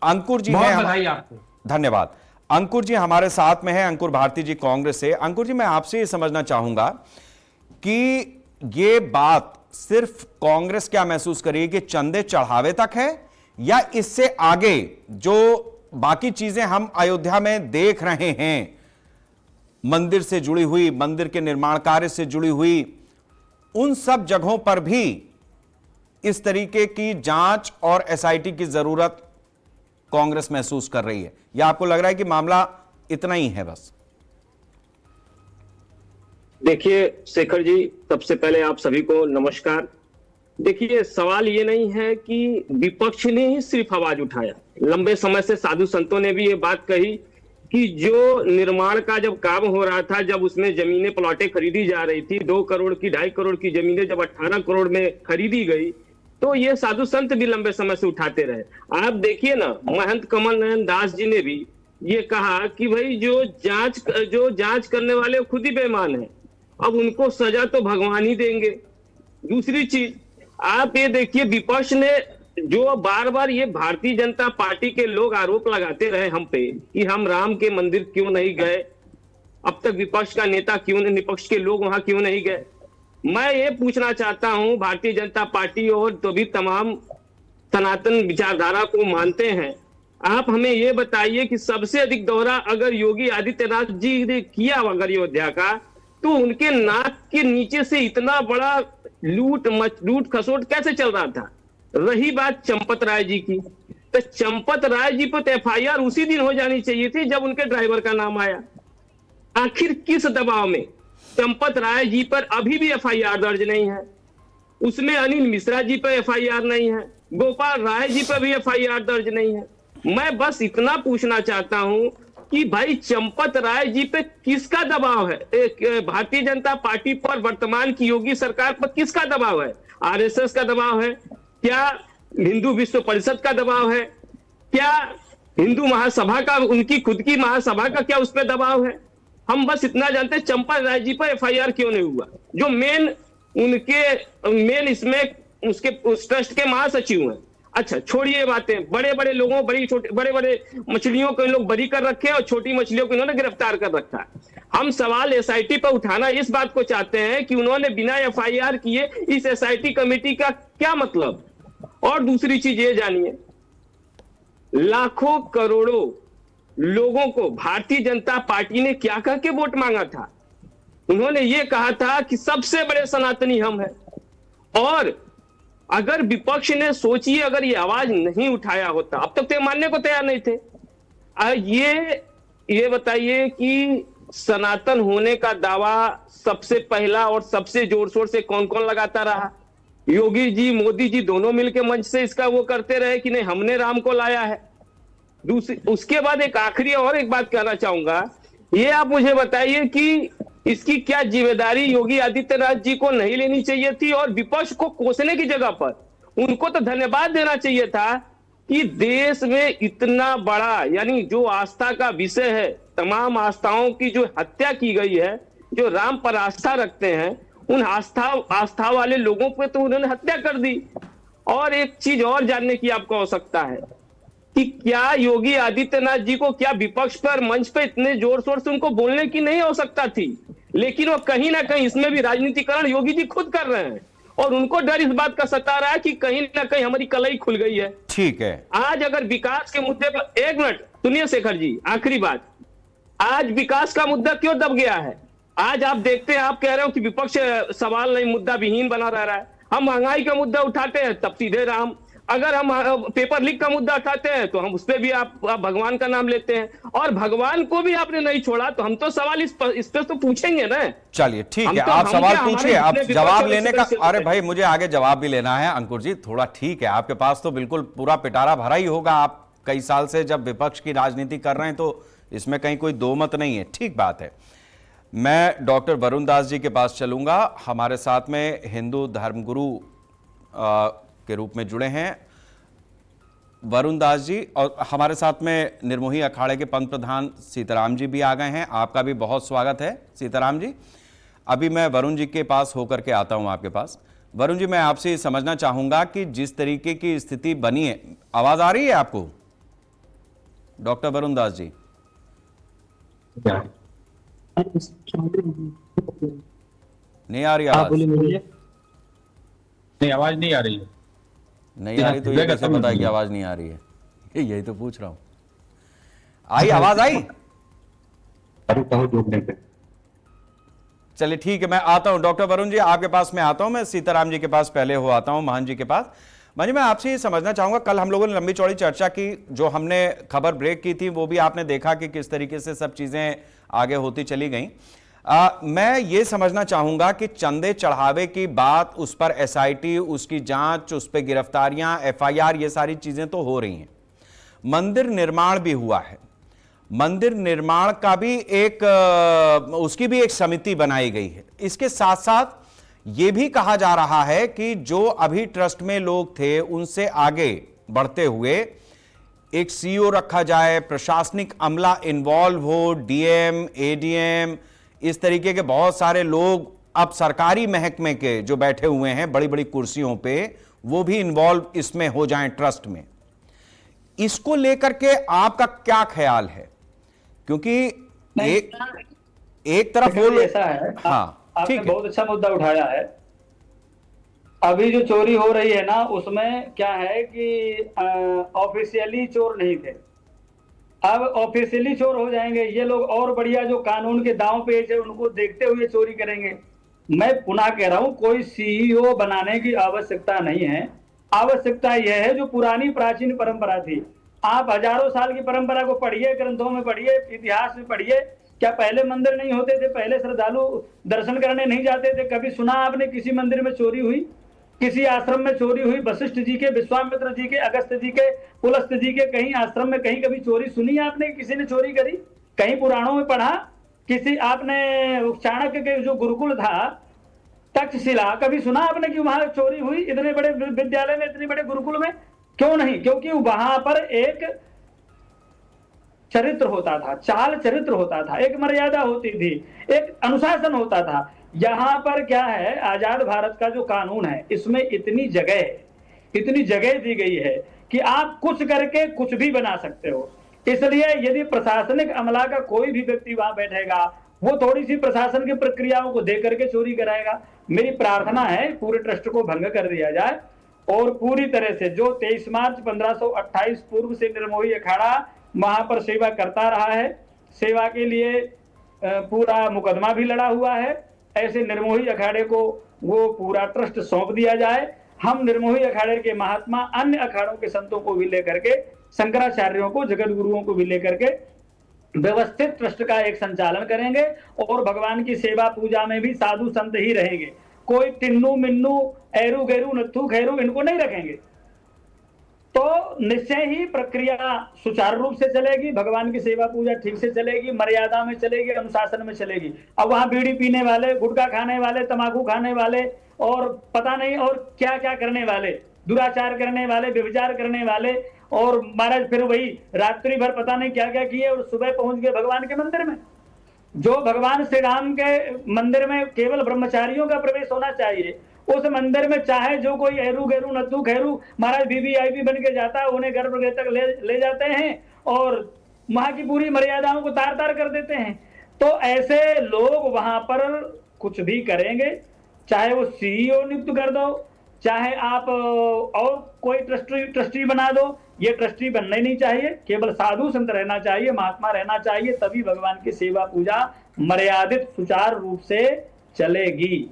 अंकुर जी हैं, धन्यवाद। अंकुर जी हमारे साथ में है, अंकुर भारती जी कांग्रेस से। अंकुर जी, मैं आपसे ये समझना चाहूंगा कि ये बात सिर्फ कांग्रेस क्या महसूस करिए कि चंदे चढ़ावे तक है, या इससे आगे जो बाकी चीजें हम अयोध्या में देख रहे हैं, मंदिर से जुड़ी हुई, मंदिर के निर्माण कार्य से जुड़ी हुई, उन सब जगहों पर भी इस तरीके की जांच और एसआईटी की जरूरत कांग्रेस महसूस कर रही है, या आपको लग रहा है कि मामला इतना ही है बस? देखिए शेखर जी, सबसे पहले आप सभी को नमस्कार। देखिए, सवाल ये नहीं है कि विपक्ष ने ही सिर्फ आवाज उठाया। लंबे समय से साधु संतों ने भी ये बात कही कि जो निर्माण का जब काम हो रहा था, जब उसमें जमीनें प्लॉटें खरीदी जा रही थी, 2 करोड़ की 2.5 करोड़ की जमीनें जब 18 करोड़ में खरीदी गई, तो ये साधु संत भी लंबे समय से उठाते रहे। आप देखिए ना, महंत कमल नयन दास जी ने भी ये कहा कि भाई जो जांच करने वाले खुद ही बेईमान है, अब उनको सजा तो भगवान ही देंगे। दूसरी चीज, आप ये देखिए, विपक्ष ने जो बार बार ये भारतीय जनता पार्टी के लोग आरोप लगाते रहे हम पे कि हम राम के मंदिर क्यों नहीं गए, अब तक विपक्ष का नेता क्यों नहीं, विपक्ष के लोग वहां क्यों नहीं गए। मैं ये पूछना चाहता हूं, भारतीय जनता पार्टी और तो भी तमाम सनातन विचारधारा को मानते हैं, आप हमें ये बताइए कि सबसे अधिक दौरा अगर योगी आदित्यनाथ जी ने किया अगर अयोध्या का, तो उनके नाक के नीचे से इतना बड़ा लूट खसोट कैसे चल रहा था। रही बात चंपत राय जी की, तो चंपत राय जी पर एफआईआर उसी दिन हो जानी चाहिए थी जब उनके ड्राइवर का नाम आया। आखिर किस दबाव में चंपत राय जी पर अभी भी एफआईआर दर्ज नहीं है, उसमें अनिल मिश्रा जी पर एफआईआर नहीं है, गोपाल राय जी पर भी एफआईआर दर्ज नहीं है। मैं बस इतना पूछना चाहता हूं कि भाई चंपत राय जी पे किसका दबाव है, भारतीय जनता पार्टी पर, वर्तमान की योगी सरकार पर किसका दबाव है? आरएसएस का दबाव है क्या? हिंदू विश्व परिषद का दबाव है क्या? हिंदू महासभा का, उनकी खुद की महासभा का क्या उस पर दबाव है? हम बस इतना जानते हैं चंपत राय जी पर एफआईआर क्यों नहीं हुआ, जो मेन इसमें उस ट्रस्ट के महासचिव हैं। अच्छा, छोड़िए बातें, बड़े बड़े लोगों, बड़े बड़े मछलियों को लोग बरी कर रखे हैं और छोटी मछलियों को इन्होंने गिरफ्तार कर रखा है। हम सवाल एसआईटी पर उठाना इस बात को चाहते हैं कि उन्होंने बिना एफआईआर किए इस एसआईटी कमेटी का क्या मतलब। और दूसरी चीज ये जानिए, लाखों करोड़ों लोगों को भारतीय जनता पार्टी ने क्या कह के वोट मांगा था? उन्होंने ये कहा था कि सबसे बड़े सनातनी हम हैं। और अगर विपक्ष ने, सोचिए, अगर ये आवाज नहीं उठाया होता, अब तक तो मानने को तैयार नहीं थे। ये बताइए कि सनातन होने का दावा सबसे पहला और सबसे जोर शोर से कौन कौन लगाता रहा? योगी जी, मोदी जी दोनों मिलकर मंच से इसका वो करते रहे कि नहीं, हमने राम को लाया है। उसके बाद एक आखिरी और एक बात कहना चाहूंगा, ये आप मुझे बताइए कि इसकी क्या जिम्मेदारी योगी आदित्यनाथ जी को नहीं लेनी चाहिए थी, और विपक्ष को कोसने की जगह पर उनको तो धन्यवाद देना चाहिए था कि देश में इतना बड़ा, यानी जो आस्था का विषय है, तमाम आस्थाओं की जो हत्या की गई है, जो राम पर आस्था रखते हैं, उन आस्था वाले लोगों पे तो उन्होंने हत्या कर दी। और एक चीज और जानने की आपको आवश्यकता है कि क्या योगी आदित्यनाथ जी को, क्या विपक्ष पर मंच पे इतने जोर शोर से उनको बोलने की नहीं आवश्यकता थी, लेकिन वो कहीं ना कहीं इसमें भी राजनीतिकरण योगी जी खुद कर रहे हैं, और उनको डर इस बात का सता रहा है कि कहीं ना कहीं हमारी कलाई खुल गई है। ठीक है, आज अगर विकास के मुद्दे पर, एक मिनट सुनिए शेखर जी, आखिरी बात, आज विकास का मुद्दा क्यों दब गया है? आज आप देखते हैं, आप कह रहे हो कि विपक्ष सवाल नहीं, मुद्दा विहीन बना रह रहा है। हम महंगाई का मुद्दा उठाते हैं तब सीधे राम, अगर हम पेपर लीक का मुद्दा उठाते हैं तो हम उस पर भी आप भगवान का नाम लेते हैं, और भगवान को भी आपने नहीं छोड़ा, तो हम तो सवाल इस पर तो पूछेंगे ना। चलिए ठीक है, आप सवाल पूछिए, आप जवाब लेने का, अरे भाई मुझे आगे जवाब भी लेना है अंकुर जी, थोड़ा ठीक है, आपके पास तो बिल्कुल पूरा पिटारा भरा ही होगा, आप कई साल से जब विपक्ष की राजनीति कर रहे हैं, तो इसमें कहीं कोई दो मत नहीं है, ठीक बात है। मैं डॉक्टर वरुण दास जी के पास चलूंगा, हमारे साथ में हिंदू धर्मगुरु के रूप में जुड़े हैं वरुण दास जी, और हमारे साथ में निर्मोही अखाड़े के पंत प्रधान सीताराम जी भी आ गए हैं। आपका भी बहुत स्वागत है सीताराम जी। अभी मैं वरुण जी के पास होकर के आता हूं आपके पास। वरुण जी, मैं आपसे समझना चाहूंगा कि जिस तरीके की स्थिति बनी है, आवाज आ रही है आपको डॉक्टर वरुण दास जी? नहीं आ रही आवाज? नहीं, आवाज नहीं आ रही है। नहीं आ रही तो ये कैसे पता है कि आवाज नहीं आ रही है? यही तो पूछ रहा हूं। आई आवाज आई? चलिए ठीक है, मैं आता हूं डॉक्टर वरुण जी, आपके पास मैं आता हूं। मैं सीताराम जी के पास पहले हो आता हूं, महान जी के पास। महान जी, मैं आपसे ये समझना चाहूंगा, कल हम लोगों ने लंबी चौड़ी चर्चा की, जो हमने खबर ब्रेक की थी वो भी आपने देखा कि किस तरीके से सब चीजें आगे होती चली गई। मैं ये समझना चाहूंगा कि चंदे चढ़ावे की बात, उस पर एसआईटी, उसकी जांच, उस पर गिरफ्तारियां, एफआईआर, ये सारी चीजें तो हो रही हैं। मंदिर निर्माण भी हुआ है, मंदिर निर्माण का भी उसकी भी एक समिति बनाई गई है। इसके साथ साथ यह भी कहा जा रहा है कि जो अभी ट्रस्ट में लोग थे उनसे आगे बढ़ते हुए एक सीईओ रखा जाए, प्रशासनिक अमला इन्वॉल्व हो, डीएम, एडीएम, इस तरीके के बहुत सारे लोग अब सरकारी महकमे के जो बैठे हुए हैं बड़ी बड़ी कुर्सियों पे, वो भी इन्वॉल्व इसमें हो जाएं ट्रस्ट में। इसको लेकर के आपका क्या ख्याल है? क्योंकि एक तरफ वो ऐसा है, हाँ, आपने ठीक है, बहुत अच्छा मुद्दा उठाया है। अभी जो चोरी हो रही है ना, उसमें क्या है कि ऑफिशियली चोर नहीं थे, अब ऑफिशियली चोर हो जाएंगे ये लोग, और बढ़िया जो कानून के दांव पेच है उनको देखते हुए चोरी करेंगे। मैं पुनः कह रहा हूं, कोई सीईओ बनाने की आवश्यकता नहीं है। आवश्यकता यह है जो पुरानी प्राचीन परंपरा थी। आप हजारों साल की परंपरा को पढ़िए, ग्रंथों में पढ़िए, इतिहास में पढ़िए। क्या पहले मंदिर नहीं होते थे? पहले श्रद्धालु दर्शन करने नहीं जाते थे? कभी सुना आपने किसी मंदिर में चोरी हुई, किसी आश्रम में चोरी हुई? वशिष्ठ जी के, विश्वामित्र जी के, अगस्त्य जी के, पुलस्त जी के कहीं आश्रम में कहीं कभी चोरी सुनी आपने? किसी ने चोरी करी? कहीं पुराणों में पढ़ा? किसी आपने चाणक्य के जो गुरुकुल था तक्षशिला, कभी सुना आपने कि वहां चोरी हुई? इतने बड़े विद्यालय में, इतने बड़े गुरुकुल में क्यों नहीं? क्योंकि वहां पर एक चरित्र होता था, चाल चरित्र होता था, एक मर्यादा होती थी, एक अनुशासन होता था। यहां पर क्या है, आजाद भारत का जो कानून है इसमें इतनी जगह दी गई है कि आप कुछ करके कुछ भी बना सकते हो। इसलिए यदि प्रशासनिक अमला का कोई भी व्यक्ति वहां बैठेगा, वो थोड़ी सी प्रशासन की प्रक्रियाओं को देख करके चोरी कराएगा। मेरी प्रार्थना है पूरे ट्रस्ट को भंग कर दिया जाए और पूरी तरह से जो 23 मार्च 1528 पूर्व से निर्मोही अखाड़ा वहां पर सेवा करता रहा है, सेवा के लिए पूरा मुकदमा भी लड़ा हुआ है, ऐसे निर्मोही अखाड़े को वो पूरा ट्रस्ट सौंप दिया जाए। हम निर्मोही अखाड़े के महात्मा अन्य अखाड़ों के संतों को भी लेकर के, शंकराचार्यों को, जगत गुरुओं को भी लेकर के व्यवस्थित ट्रस्ट का एक संचालन करेंगे और भगवान की सेवा पूजा में भी साधु संत ही रहेंगे। कोई टिन्नू मिन्नू, एरू गेरू, नत्थू खैरू इनको नहीं रखेंगे, तो निश्चय ही प्रक्रिया सुचारू रूप से चलेगी, भगवान की सेवा पूजा ठीक से चलेगी, मर्यादा में चलेगी, अनुशासन में चलेगी। अब वहां बीड़ी पीने वाले, गुटखा खाने वाले, तंबाकू खाने वाले और पता नहीं और क्या क्या करने वाले, दुराचार करने वाले, व्यभिचार करने वाले, और महाराज फिर वही रात्रि भर पता नहीं क्या क्या किए और सुबह पहुंच गए भगवान के मंदिर में। जो भगवान श्री राम के मंदिर में केवल ब्रह्मचारियों का प्रवेश होना चाहिए, उस मंदिर में चाहे जो कोई एरू गेरू नत्थू खैरू महाराज वीवीआईपी बन के जाता है, उन्हें गर्भगृह तक ले जाते हैं और वहां की पूरी मर्यादाओं को तार तार कर देते हैं। तो ऐसे लोग वहां पर कुछ भी करेंगे, चाहे वो सीईओ नियुक्त कर दो, चाहे आप और कोई ट्रस्टी बना दो, ये ट्रस्टी बनना ही नहीं चाहिए, केवल साधु संत रहना चाहिए, महात्मा रहना चाहिए, तभी भगवान की सेवा पूजा मर्यादित सुचारू रूप से चलेगी।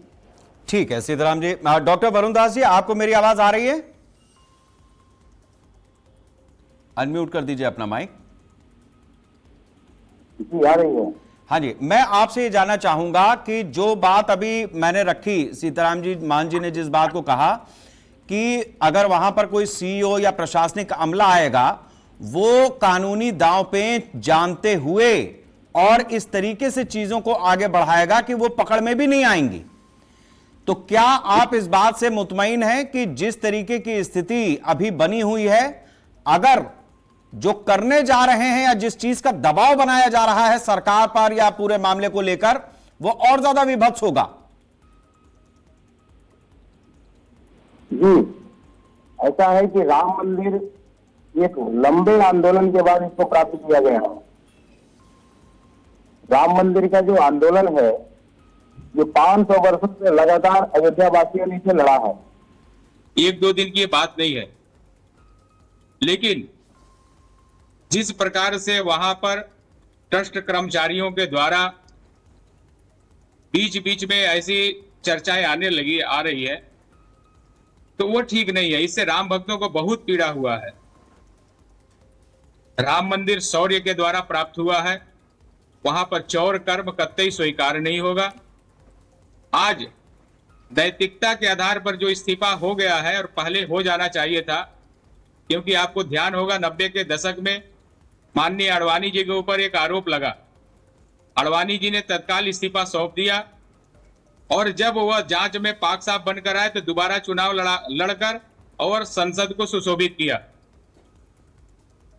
ठीक है सीताराम जी। डॉक्टर वरुण दास जी, आपको मेरी आवाज आ रही है? अनम्यूट कर दीजिए अपना माइक। जी आ रही है। हाँ जी, मैं आपसे ये जानना चाहूंगा कि जो बात अभी मैंने रखी, सीताराम जी, मान जी ने जिस बात को कहा कि अगर वहां पर कोई सीईओ या प्रशासनिक अमला आएगा, वो कानूनी दांव पेच जानते हुए और इस तरीके से चीजों को आगे बढ़ाएगा कि वो पकड़ में भी नहीं आएंगी, तो क्या आप इस बात से मुतमईन हैं कि जिस तरीके की स्थिति अभी बनी हुई है, अगर जो करने जा रहे हैं या जिस चीज का दबाव बनाया जा रहा है सरकार पर या पूरे मामले को लेकर, वो और ज्यादा विभत्स होगा? जी, ऐसा है कि राम मंदिर एक लंबे आंदोलन के बाद इसको प्राप्त किया गया है। राम मंदिर का जो आंदोलन है, जो 500 वर्षों से लगातार अयोध्या वासियों ने इसे लड़ा है। एक दो दिन की ये बात नहीं है। लेकिन जिस प्रकार से वहां पर ट्रस्ट कर्मचारियों के द्वारा बीच बीच में ऐसी चर्चाएं आ रही है, तो वो ठीक नहीं है। इससे राम भक्तों को बहुत पीड़ा हुआ है। राम मंदिर शौर्य के द्वारा प्राप्त हुआ है, वहां पर चौर कर्म कतई स्वीकार नहीं होगा। आज नैतिकता के आधार पर जो इस्तीफा हो गया है और पहले हो जाना चाहिए था, क्योंकि आपको ध्यान होगा 90 के दशक में माननीय आडवाणी जी के ऊपर एक आरोप लगा। आडवाणी जी ने तत्काल इस्तीफा सौंप दिया और जब वह जांच में पाक साफ बनकर आए तो दोबारा चुनाव लड़कर और संसद को सुशोभित किया।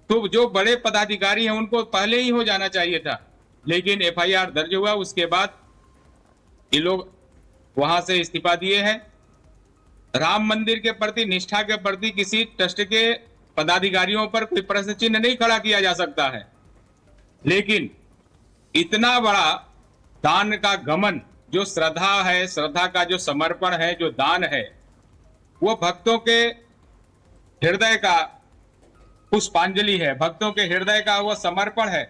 तो जो बड़े पदाधिकारी हैं उनको पहले ही हो जाना चाहिए था, लेकिन एफआईआर दर्ज हुआ, उसके बाद ये लोग वहां से इस्तीफा दिए हैं। राम मंदिर के प्रति, निष्ठा के प्रति किसी ट्रस्ट के पदाधिकारियों पर कोई प्रश्न चिन्ह नहीं खड़ा किया जा सकता है, लेकिन इतना बड़ा दान का गमन, जो श्रद्धा है, श्रद्धा का जो समर्पण है, जो दान है, वो भक्तों के हृदय का पुष्पांजलि है, भक्तों के हृदय का वो समर्पण है,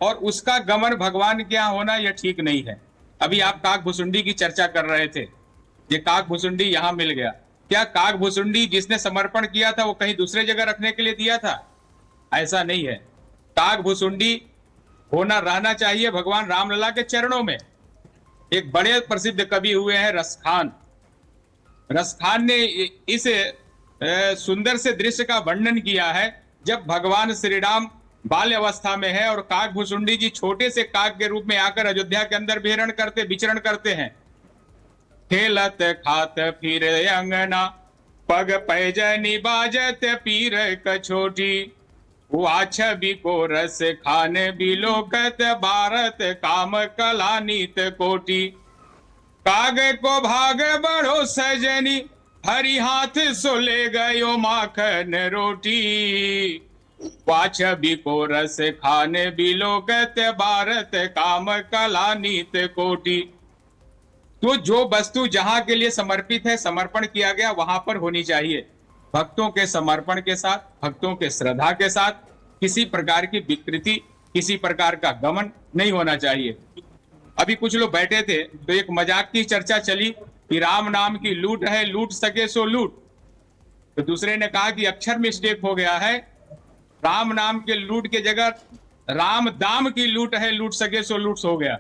और उसका गमन भगवान के यहाँ होना यह ठीक नहीं है। अभी आप काक भुसुंडी की चर्चा कर रहे थे, ये काक भुसुंडी यहां मिल गया। क्या काक भुसुंडी जिसने समर्पण किया था वो कहीं दूसरे जगह रखने के लिए दिया था? ऐसा नहीं है। काक भुसुंडी होना रहना चाहिए भगवान रामलला के चरणों में। एक बड़े प्रसिद्ध कवि हुए हैं रसखान। रसखान ने इस सुंदर से दृश्य का वर्णन किया है जब भगवान श्री राम बाल्य अवस्था में है और काक भुसुंडी जी छोटे से काक के रूप में आकर अयोध्या के अंदर विचरण करते हैं। खेलत खात फिर अंगना, पग पैजनी बाजत पीर कछोटी, वाछ भी को रस खाने बिलोकत, भारत काम कला नीत कोटि, काग को भाग बढ़ो सजनी, हरि हाथ सो ले गयो माखन रोटी, वाछ भी को रस खाने बिलोकत, भारत काम कला नीत कोटि। तो जो वस्तु जहां के लिए समर्पित है, समर्पण किया गया, वहां पर होनी चाहिए। भक्तों के समर्पण के साथ, भक्तों के श्रद्धा के साथ किसी प्रकार की विकृति, किसी प्रकार का गमन नहीं होना चाहिए। अभी कुछ लोग बैठे थे तो एक मजाक की चर्चा चली कि राम नाम की लूट है, लूट सके सो लूट। तो दूसरे ने कहा कि अक्षर मिस्टेक हो गया है, राम नाम के लूट के जगह राम दाम की लूट है, लूट सके सो लूट हो गया।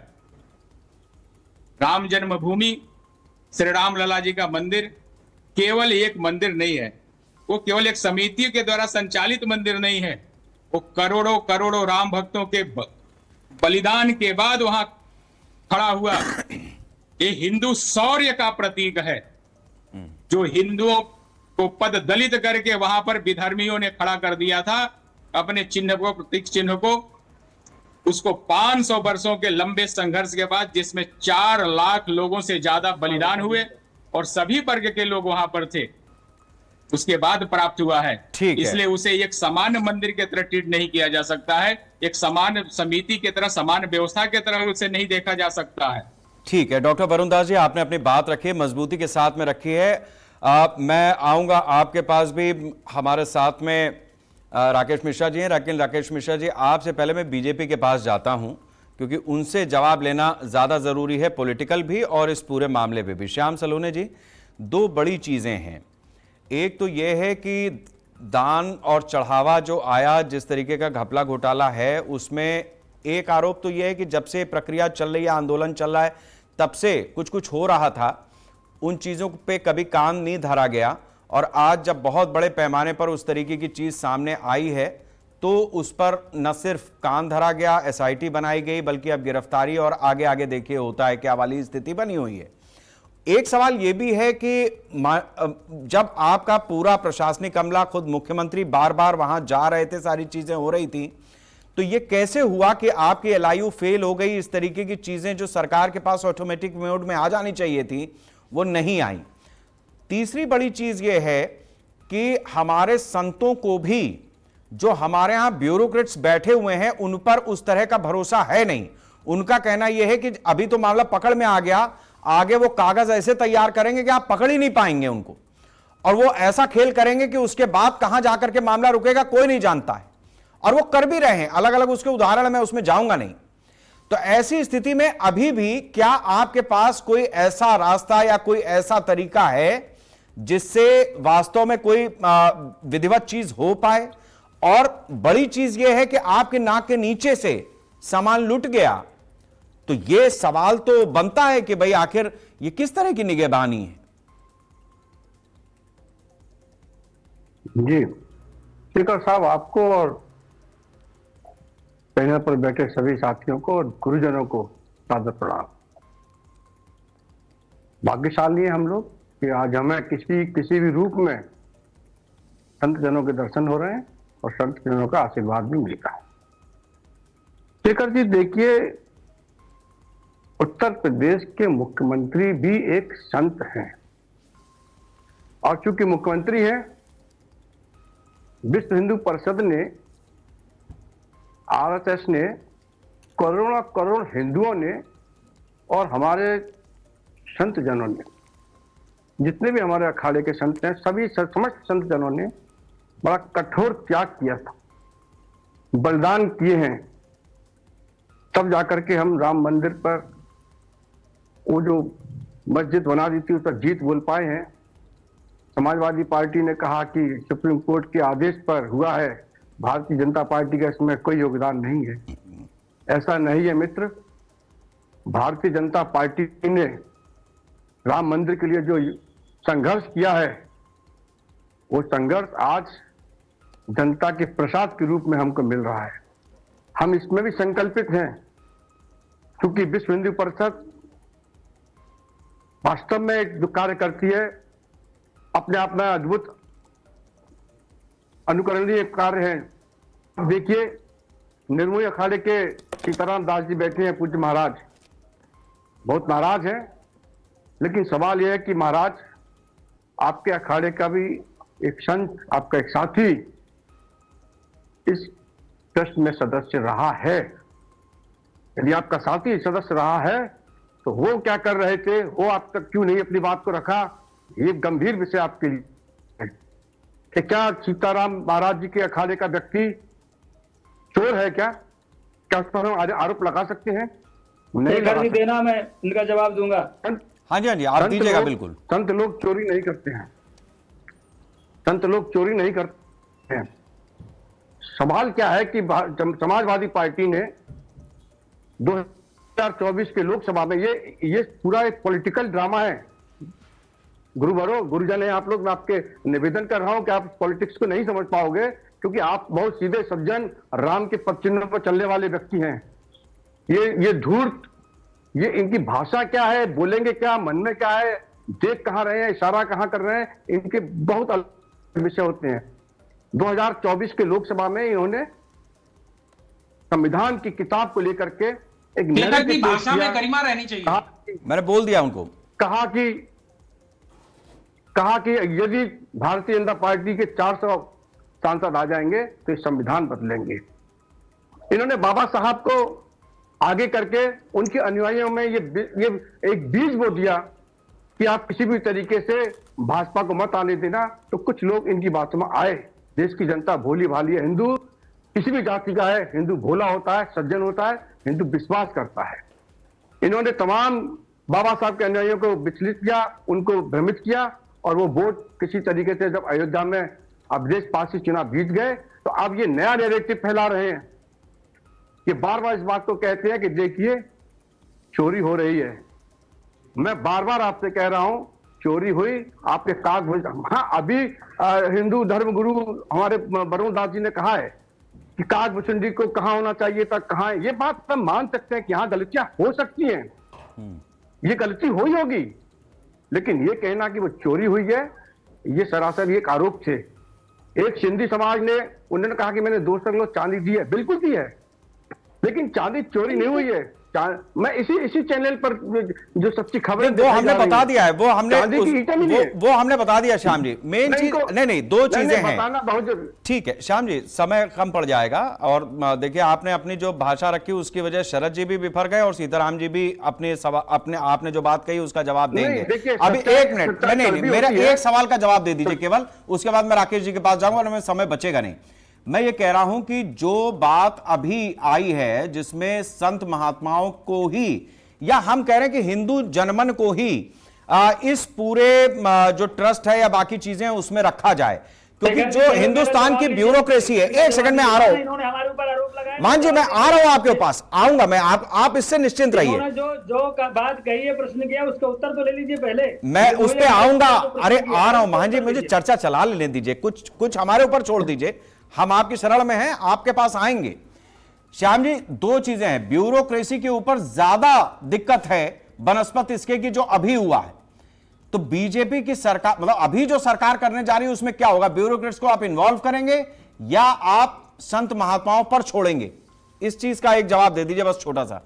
राम जन्मभूमि श्री राम लला जी का मंदिर केवल एक मंदिर नहीं है, वो केवल एक समिति के द्वारा संचालित मंदिर नहीं है, वो करोड़ों करोड़ों राम भक्तों के बलिदान के बाद वहां खड़ा हुआ ये हिंदू शौर्य का प्रतीक है। जो हिंदुओं को पद दलित करके वहां पर विधर्मियों ने खड़ा कर दिया था अपने चिन्ह को, प्रतीक चिन्ह को, उसको 500 वर्षों के लंबे संघर्ष के बाद, जिसमें 4 लाख लोगों से ज्यादा बलिदान हुए और सभी वर्ग के लोग वहां पर थे, उसके बाद प्राप्त हुआ है। इसलिए उसे एक सामान्य मंदिर की तरह ट्रीट नहीं किया जा सकता है, एक समान समिति की तरह, समान व्यवस्था की तरह उसे नहीं देखा जा सकता है। ठीक है डॉक्टर वरुण दास जी, आपने अपनी बात रखी है, मजबूती के साथ में रखी है। मैं आऊंगा आपके पास भी। हमारे साथ में राकेश मिश्रा जी हैं। राकेश मिश्रा जी, आपसे पहले मैं बीजेपी के पास जाता हूं, क्योंकि उनसे जवाब लेना ज्यादा जरूरी है, पॉलिटिकल भी और इस पूरे मामले पे भी। श्याम सलोने जी, 2 बड़ी चीजें हैं। एक तो यह है कि दान और चढ़ावा जो आया, जिस तरीके का घपला घोटाला है, उसमें एक आरोप तो यह है कि जब से प्रक्रिया चल रही है, आंदोलन चल रहा है, तब से कुछ कुछ हो रहा था, उन चीजों पे कभी कान नहीं धरा गया, और आज जब बहुत बड़े पैमाने पर उस तरीके की चीज सामने आई है तो उस पर न सिर्फ कान धरा गया, एसआईटी बनाई गई, बल्कि अब गिरफ्तारी और आगे आगे देखिए होता है क्या वाली स्थिति बनी हुई है। एक सवाल यह भी है कि जब आपका पूरा प्रशासनिक अमला, खुद मुख्यमंत्री बार बार वहां जा रहे थे, सारी चीजें हो रही थी, तो यह कैसे हुआ कि आपकी एलआईयू फेल हो गई? इस तरीके की चीजें जो सरकार के पास ऑटोमेटिक मोड में आ जानी चाहिए थी, वो नहीं आई। तीसरी बड़ी चीज यह है कि हमारे संतों को भी, जो हमारे यहां ब्यूरोक्रेट्स बैठे हुए हैं, उन पर उस तरह का भरोसा है नहीं। उनका कहना यह है कि अभी तो मामला पकड़ में आ गया, आगे वो कागज ऐसे तैयार करेंगे कि आप पकड़ ही नहीं पाएंगे उनको। और वो ऐसा खेल करेंगे कि उसके बाद कहां जाकर के मामला रुकेगा कोई नहीं जानता है, और वो कर भी रहे हैं। अलग अलग उसके उदाहरण मैं उसमें जाऊंगा नहीं। तो ऐसी स्थिति में अभी भी क्या आपके पास कोई ऐसा रास्ता या कोई ऐसा तरीका है जिससे वास्तव में कोई विधिवत चीज हो पाए? और बड़ी चीज यह है कि आपके नाक के नीचे से सामान लुट गया, तो यह सवाल तो बनता है कि भाई आखिर ये किस तरह की निगहबानी है? जी स्पीकर साहब, आपको और पैनल पर बैठे सभी साथियों को और गुरुजनों को सादर प्रणाम। भाग्यशाली हैं हम लोग कि आज हमें किसी भी रूप में संत जनों के दर्शन हो रहे हैं और संत जनों का आशीर्वाद भी मिल रहा है। स्पीकर जी देखिए, उत्तर प्रदेश के मुख्यमंत्री भी एक संत हैं, और चूंकि मुख्यमंत्री हैं, विश्व हिंदू परिषद ने, आरएसएस ने, करोड़ों करोड़ हिंदुओं ने और हमारे संत जनों ने, जितने भी हमारे अखाड़े के संत हैं, सभी समस्त संत जनों ने बड़ा कठोर त्याग किया था, बलिदान किए हैं, तब जाकर के हम राम मंदिर पर वो जो मस्जिद बना दी थी उस पर जीत बोल पाए हैं। समाजवादी पार्टी ने कहा कि सुप्रीम कोर्ट के आदेश पर हुआ है, भारतीय जनता पार्टी का इसमें कोई योगदान नहीं है। ऐसा नहीं है मित्र, भारतीय जनता पार्टी ने राम मंदिर के लिए जो संघर्ष किया है, वो संघर्ष आज जनता के प्रसाद के रूप में हमको मिल रहा है। हम इसमें भी संकल्पित हैं, क्योंकि विश्व हिंदू परिषद वास्तव में एक जो कार्य करती है, अपने आप में अद्भुत अनुकरणीय कार्य है। देखिए, निर्मोही अखाड़े के सीताराम दास जी बैठे हैं, पूज्य महाराज, बहुत नाराज हैं, लेकिन सवाल यह है कि महाराज, आपके अखाड़े का भी एक संत, आपका एक साथी इस ट्रस्ट में सदस्य रहा है। यदि आपका साथी सदस्य रहा है तो वो क्या कर रहे थे, वो आप तक क्यों नहीं अपनी बात को रखा? ये गंभीर विषय आपके लिए है कि क्या सीताराम महाराज जी के अखाड़े का व्यक्ति चोर है? क्या उस पर हम आरोप लगा सकते हैं? नहीं लगा सकते। देना, मैं इनका जवाब दूंगा। हाँ जी, हाँ जी, आप दीजिएगा। बिल्कुल, संत लोग चोरी नहीं करते हैं, संत लोग चोरी नहीं करते हैं। सवाल क्या है कि समाजवादी पार्टी ने 2024 के लोकसभा में ये पूरा एक पॉलिटिकल ड्रामा है। गुरुवरों, गुरुजन है आप लोग, मैं आपके निवेदन कर रहा हूं कि आप पॉलिटिक्स को नहीं समझ पाओगे, क्योंकि आप बहुत सीधे सज्जन, राम के पद चिन्ह पर चलने वाले व्यक्ति हैं। ये धूर्त, ये इनकी भाषा क्या है, बोलेंगे क्या, मन में क्या है, देख कहां रहे हैं, इशारा कहां कर रहे हैं, इनके बहुत अलग विषय होते हैं। 2024 के लोकसभा में इन्होंने संविधान की किताब को लेकर के एक भाषा में गरिमा रहनी चाहिए। मैंने बोल दिया उनको, कहा कि यदि भारतीय जनता पार्टी के 400 सांसद आ जाएंगे तो संविधान बदलेंगे। इन्होंने बाबा साहब को आगे करके उनके अनुयायियों में ये एक बीज बो दिया कि आप किसी भी तरीके से भाजपा को मत आने देना, तो कुछ लोग इनकी बातों में आए। देश की जनता भोली भाली है, हिंदू किसी भी जाति का है, हिंदू भोला होता है, सज्जन होता है, हिंदू विश्वास करता है। इन्होंने तमाम बाबा साहब के अनुयायियों को विचलित किया, उनको भ्रमित किया, और वो वोट किसी तरीके से जब अयोध्या में अवधेश पासी चुनाव जीत गए, तो अब ये नया नैरेटिव फैला रहे हैं। ये बार बार इस बात को कहते हैं कि देखिए चोरी हो रही है। मैं बार बार आपसे कह रहा हूं, चोरी हुई, आपके कागज। हाँ, अभी हिंदू धर्म गुरु हमारे वरुण दास जी ने कहा है कि कागभूषण को कहाँ होना चाहिए था, कहाँ है। ये बात हम मान सकते हैं कि यहाँ गलतियां हो सकती हैं, ये गलती हुई होगी, लेकिन ये कहना कि वो चोरी हुई है, ये सरासर एक आरोप थे। एक सिंधी समाज ने, उन्होंने कहा कि मैंने 200 किलो चांदी दी है, बिल्कुल दी है, लेकिन चांदी चोरी नहीं हुई है। मैं इसी चैनल पर जो सच्ची खबर वो हमने बता दिया है, वो हमने बता दिया श्याम जी। मेन चीज नहीं, दो चीजें हैं। ठीक है श्याम जी, समय कम पड़ जाएगा। और देखिए, आपने अपनी जो भाषा रखी उसकी वजह शरद जी भी बिफर गए और सीताराम जी भी अपने आपने जो बात कही उसका जवाब देंगे। अभी 1 मिनट, नहीं, मेरा एक सवाल का जवाब दे दीजिए केवल, उसके बाद मैं राकेश जी के पास जाऊंगा और मैं समय बचेगा नहीं। मैं ये कह रहा हूं कि जो बात अभी आई है जिसमें संत महात्माओं को ही, या हम कह रहे हैं कि हिंदू जनमन को ही इस पूरे जो ट्रस्ट है या बाकी चीजें उसमें रखा जाए, क्योंकि जो हिंदुस्तान की ब्यूरोक्रेसी है, एक सेकंड में आ रहा हूं मान जी, मैं आ रहा हूं आपके पास, आऊंगा मैं, आप इससे निश्चिंत रहिए। जो बात कही है, प्रश्न किया, उसका उत्तर तो ले लीजिए पहले, मैं उस पे आऊंगा। अरे आ रहा हूं मान जी, मुझे चर्चा चला लेने दीजिए, कुछ हमारे ऊपर छोड़ दीजिए, हम आपकी शरण में हैं, आपके पास आएंगे। श्याम जी, दो चीजें हैं, ब्यूरोक्रेसी के ऊपर ज्यादा दिक्कत है बनस्पत इसके कि जो अभी हुआ है। तो बीजेपी की सरकार, मतलब अभी जो सरकार करने जा रही है उसमें क्या होगा? ब्यूरोक्रेट्स को आप इन्वॉल्व करेंगे या आप संत महात्माओं पर छोड़ेंगे? इस चीज का एक जवाब दे दीजिए बस, छोटा सा।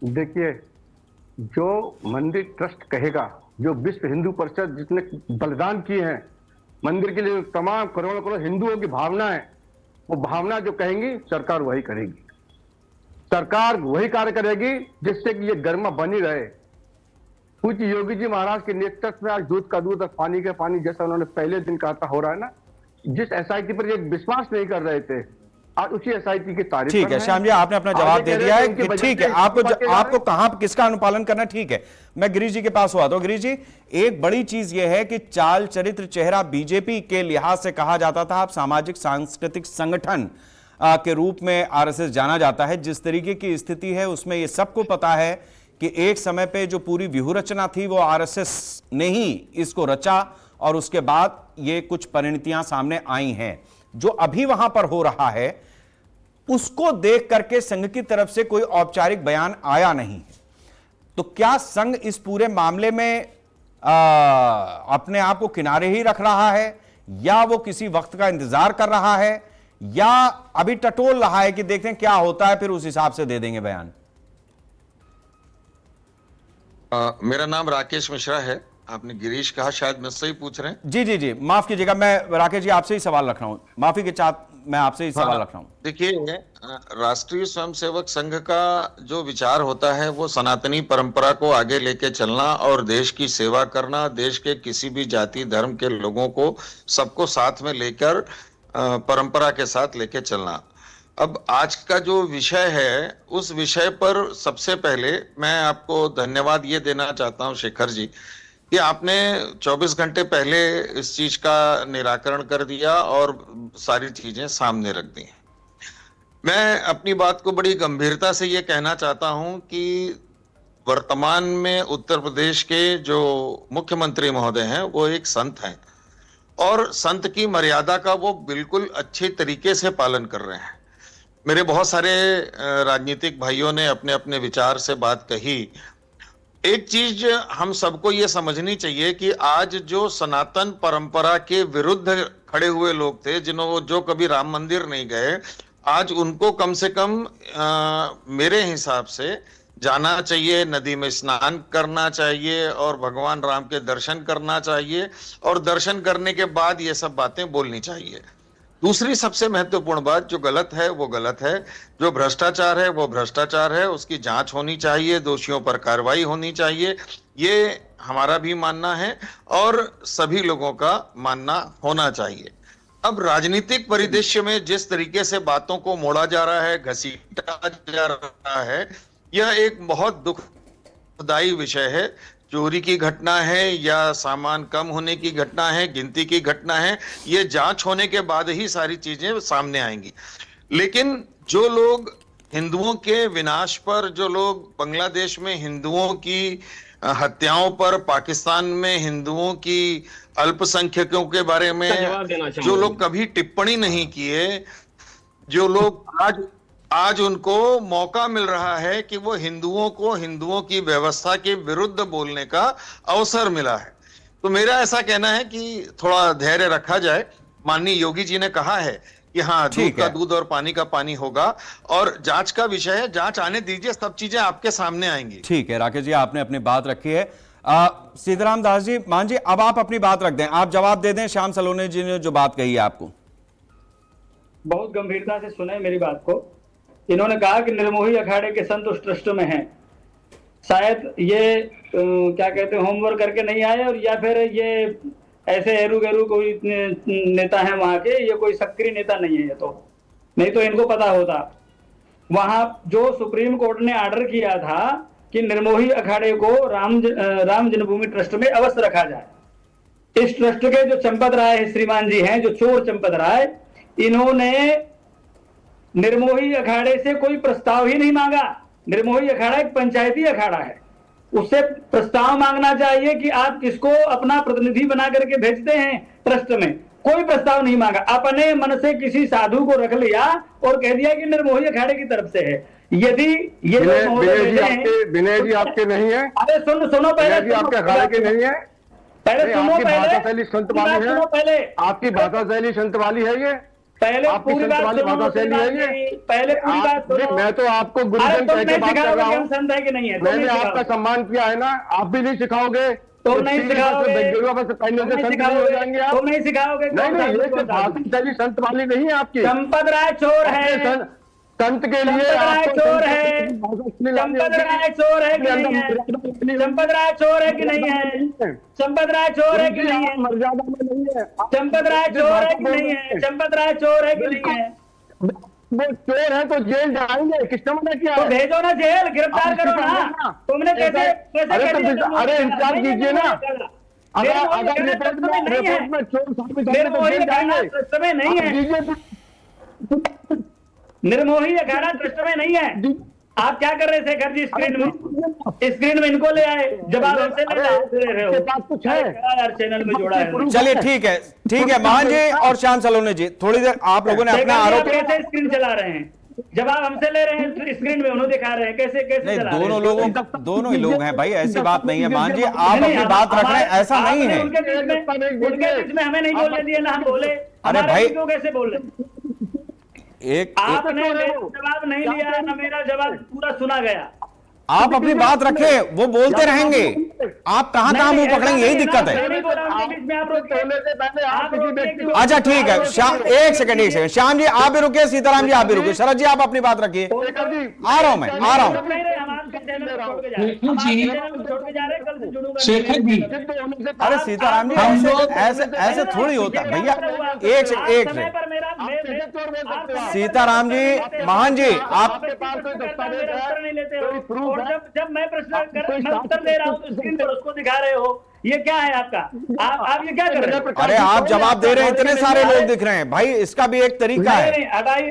देखिए, जो मंदिर ट्रस्ट कहेगा, जो विश्व हिंदू परिषद जितने बलिदान किए हैं मंदिर के लिए, तमाम करोड़ों हिंदुओं की भावना है, वो भावना जो कहेंगी सरकार वही करेगी। सरकार वही कार्य करेगी जिससे कि ये गरिमा बनी रहे। पूज्य योगी जी महाराज के नेतृत्व में आज दूध का दूध और पानी का पानी, जैसा उन्होंने पहले दिन कहा था, हो रहा है ना। जिस एसआईटी पर ये विश्वास नहीं कर रहे थे, आज उसी एसआईटी की तारीफ। ठीक है श्याम जी, आपने अपना जवाब दे दिया है कि ठीक है, आपको कहां किसका अनुपालन करना, ठीक है। मैं गिरीश जी के पास हुआ तो गिरीश जी, एक बड़ी चीज यह है कि चाल चरित्र चेहरा बीजेपी के लिहाज से कहा जाता था, आप सामाजिक सांस्कृतिक संगठन के रूप में आरएसएस जाना जाता है। जिस तरीके की स्थिति है उसमें यह सबको पता है कि एक समय पे जो पूरी व्यूहरचना थी वो आरएसएस ने ही इसको रचा, और उसके बाद ये कुछ परिणतियां सामने आई हैं। जो अभी वहां पर हो रहा है उसको देख करके संघ की तरफ से कोई औपचारिक बयान आया नहीं। तो क्या संघ इस पूरे मामले में अपने आप को किनारे ही रख रहा है, या वो किसी वक्त का इंतजार कर रहा है, या अभी टटोल रहा है कि देखते हैं क्या होता है फिर उस हिसाब से दे देंगे बयान? मेरा नाम राकेश मिश्रा है। आपने गिरीश कहा, शायद मुझसे ही पूछ रहे हैं। जी, माफ कीजिएगा, मैं राकेश जी आपसे ही सवाल रख रहा हूं, माफी के साथ मैं आपसे ही सवाल रख रहा हूं। देखिए, राष्ट्रीय स्वयंसेवक संघ का जो विचार होता है वो सनातनी परंपरा को आगे लेके चलना और देश की सेवा करना, देश के किसी भी जाति धर्म के लोगों को सबको साथ में लेकर परंपरा के साथ लेके चलना। अब आज का जो विषय है, उस विषय पर सबसे पहले मैं आपको धन्यवाद ये देना चाहता हूं शेखर जी, कि आपने 24 घंटे पहले इस चीज का निराकरण कर दिया और सारी चीजें सामने रख दी। मैं अपनी बात को बड़ी गंभीरता से ये कहना चाहता हूं कि वर्तमान में उत्तर प्रदेश के जो मुख्यमंत्री महोदय हैं वो एक संत हैं, और संत की मर्यादा का वो बिल्कुल अच्छे तरीके से पालन कर रहे हैं। मेरे बहुत सारे राजनीतिक भाइयों ने अपने अपने विचार से बात कही। एक चीज हम सबको ये समझनी चाहिए कि आज जो सनातन परंपरा के विरुद्ध खड़े हुए लोग थे, जो कभी राम मंदिर नहीं गए, आज उनको कम से कम मेरे हिसाब से जाना चाहिए, नदी में स्नान करना चाहिए और भगवान राम के दर्शन करना चाहिए, और दर्शन करने के बाद ये सब बातें बोलनी चाहिए। दूसरी सबसे महत्वपूर्ण बात, जो गलत है वो गलत है, जो भ्रष्टाचार है वो भ्रष्टाचार है, उसकी जांच होनी चाहिए, दोषियों पर कार्रवाई होनी चाहिए, ये हमारा भी मानना है और सभी लोगों का मानना होना चाहिए। अब राजनीतिक परिदृश्य में जिस तरीके से बातों को मोड़ा जा रहा है, घसीटा जा रहा है, यह एक बहुत दुखदाई विषय है। चोरी की घटना है या सामान कम होने की घटना है, गिनती की घटना है, ये जांच होने के बाद ही सारी चीजें सामने आएंगी। लेकिन जो लोग हिंदुओं के विनाश पर, जो लोग बांग्लादेश में हिंदुओं की हत्याओं पर, पाकिस्तान में हिंदुओं की अल्पसंख्यकों के बारे में जो लोग कभी टिप्पणी नहीं किए, जो लोग आज उनको मौका मिल रहा है कि वो हिंदुओं को हिंदुओं की व्यवस्था के विरुद्ध बोलने का अवसर मिला है। तो मेरा ऐसा कहना है कि थोड़ा धैर्य रखा जाए। माननीय योगी जी ने कहा है कि हाँ, दूध ठीक का है। दूध और पानी का पानी होगा। और जांच का विषय है, जांच आने दीजिए, सब चीजें आपके सामने आएंगी। ठीक है राकेश जी, आपने अपनी बात रखी है। सीताराम दास जी, मान जी, अब आप अपनी बात रख दें, आप जवाब दे दें श्याम सलोने जी ने जो बात कही है आपको। बहुत गंभीरता से सुने मेरी बात को। इन्होंने कहा कि निर्मोही अखाड़े के संत उस ट्रस्ट में हैं। शायद ये क्या कहते हैं, होमवर्क करके नहीं आए, और या फिर ये ऐसे हरू गहरू कोई नेता है वहां के, ये कोई सक्रिय नेता नहीं है। ये तो नहीं तो इनको पता होता। वहां जो सुप्रीम कोर्ट ने ऑर्डर किया था कि निर्मोही अखाड़े को राम जन्मभूमि ट्रस्ट में अवश्य रखा जाए। इस ट्रस्ट के जो चंपत राय श्रीमान जी हैं, जो चोर चंपत राय, इन्होंने निर्मोही अखाड़े से कोई प्रस्ताव ही नहीं मांगा। निर्मोही अखाड़ा एक पंचायती अखाड़ा है, उससे प्रस्ताव मांगना चाहिए कि आप किसको अपना प्रतिनिधि बना करके भेजते हैं ट्रस्ट में। कोई प्रस्ताव नहीं मांगा, अपने मन से किसी साधु को रख लिया और कह दिया कि निर्मोही अखाड़े की तरफ से है। यदि ये विनय जी आपके नहीं है? अरे सुनो पहले, आपके अखाड़े के नहीं है? पहले सुनो, आपकी पहले भाषा शैली संत वाली है? पहले आपकी भाषा शैली संत वाली है? ये पहले आपकी पूरी संत बात वाली सुनो, भाषा शैली है ये? पहले पूरी बात सुनो। मैं तो आपको गुरुजन कह के बात कर रहा हूँ। संत है कि नहीं है? मैंने आपका सम्मान किया है ना, आप भी नहीं सिखाओगे? तुम नहीं सिखाओगे, तुम नहीं सिखाओगे। भाषा शैली संत वाली नहीं है आपकी। चंपत राय चोर है, संत के लिए चोर है, चंपत राय चोर है कि नहीं है? चंपत राय चोर है कि नहीं है? चंपत राय चोर है कि नहीं है? मर्यादा में नहीं है। चंपत राय चोर है कि नहीं है? चंपत राय चोर है कि नहीं है? वो चोर है तो जेल जाएंगे, किसने मना किया? तो भेजो ना जेल, गिरफ्तार करो ना। तुमने कैसे अरे इंतजार कीजिए ना। अगर रिपोर्ट में चोर ट्रस्ट में नहीं है, निर्मोही अखाड़ा ट्रस्ट में नहीं है। आप क्या कर रहे थे शेखर जी? स्क्रीन में इनको ले आए, जवाब हमसे ले रहे हो। कुछ है यार चैनल में जोड़ा है। चलिए ठीक है महान जी और श्याम सलोने जी, थोड़ी देर आप लोगों ने अपना आरोप। कैसे स्क्रीन चला रहे हैं? जवाब हमसे ले रहे हैं, स्क्रीन में उन्होंने दिखा रहे हैं। कैसे नहीं, दोनों ही लोग हैं भाई, ऐसी बात नहीं है। मान जी आप अपनी बात रख रहे हैं, ऐसा नहीं है। उनके बीच में हमें नहीं बोलने दिए ना हम बोले। अरे भाई कैसे बोल रहे? आपने जवाब नहीं लिया ना, मेरा जवाब पूरा सुना गया। आप अपनी बात रखें, वो बोलते रहेंगे, आप कहां मुंह पकड़ेंगे, यही दिक्कत है। अच्छा ठीक है, एक सेकंड श्याम जी आप भी रुके, सीताराम जी आप भी रुके, शरद जी आप अपनी बात रखिए। आ रहा हूं मैं, आ रहा हूं। शेखर जी, अरे सीताराम जी ऐसे थोड़ी होता है भैया। एक सेकंड सीताराम जी, महान जी आप जब मैं प्रश्न उत्तर दे रहा हूँ तो स्क्रीन पर उसको दिखा रहे हो। ये क्या है आपका? आप ये क्या कर रहे हो? अरे आप जवाब दे रहे हैं, इतने सारे लोग दिख रहे हैं भाई, इसका भी एक तरीका है। अडाई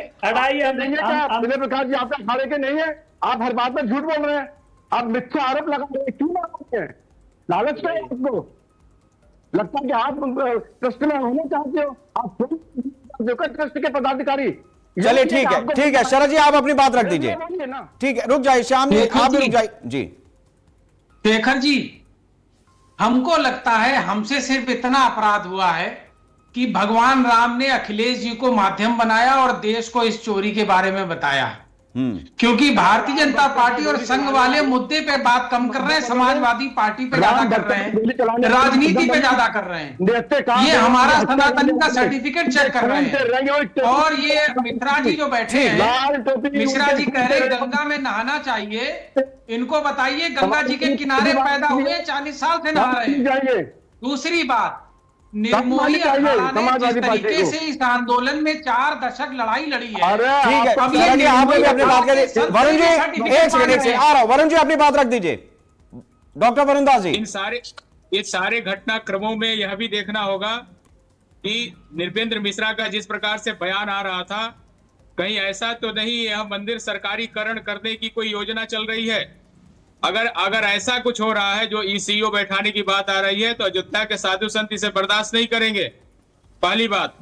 विनय प्रकाश जी आपके अखाड़े के नहीं है, आप हर बात में झूठ बोल रहे हैं, आप मिथ्या आरोप लगा रहे हैं। क्यों लगा रहे हैं? लालच में आपको लगता है कि आप ट्रस्ट में होना चाहते हो? आप ट्रस्ट के पदाधिकारी। चलिए ठीक है शरद जी आप अपनी बात रख दीजिए। ठीक है, रुक जाइए श्याम जी, आप भी रुक जाइए जी। शेखर जी, हमको लगता है हमसे सिर्फ इतना अपराध हुआ है कि भगवान राम ने अखिलेश जी को माध्यम बनाया और देश को इस चोरी के बारे में बताया। क्योंकि भारतीय जनता पार्टी और संघ वाले मुद्दे पे बात कम कर रहे हैं, समाजवादी पार्टी पे ज्यादा कर रहे हैं, राजनीति पे ज्यादा कर रहे हैं। ये हमारा सनातनी का सर्टिफिकेट चेक कर रहे हैं। और ये मिश्रा जी जो बैठे हैं, मिश्रा जी कह रहे गंगा में नहाना चाहिए। इनको बताइए, गंगा जी के किनारे पैदा हुए, 40 साल से नहा रहे हैं। दूसरी बात, निर्मोही अखाड़ा ने जिस तरीके से इस आंदोलन में 4 दशक लड़ाई लड़ी है। ठीक है आपने भी अपनी बात करी। वरुण जी एक सेकंड आ रहा हूं, वरुण जी अपनी बात रख दीजिए। डॉक्टर वरुण दास जी, ये सारे घटनाक्रमों में यह भी देखना होगा कि नृपेंद्र मिश्रा का जिस प्रकार से बयान आ रहा था, कहीं ऐसा तो नहीं यह मंदिर सरकारीकरण करने की कोई योजना चल रही है। अगर ऐसा कुछ हो रहा है, जो ईसीओ बैठाने की बात आ रही है, तो अयोध्या के साधु संत इसे बर्दाश्त नहीं करेंगे, पहली बात।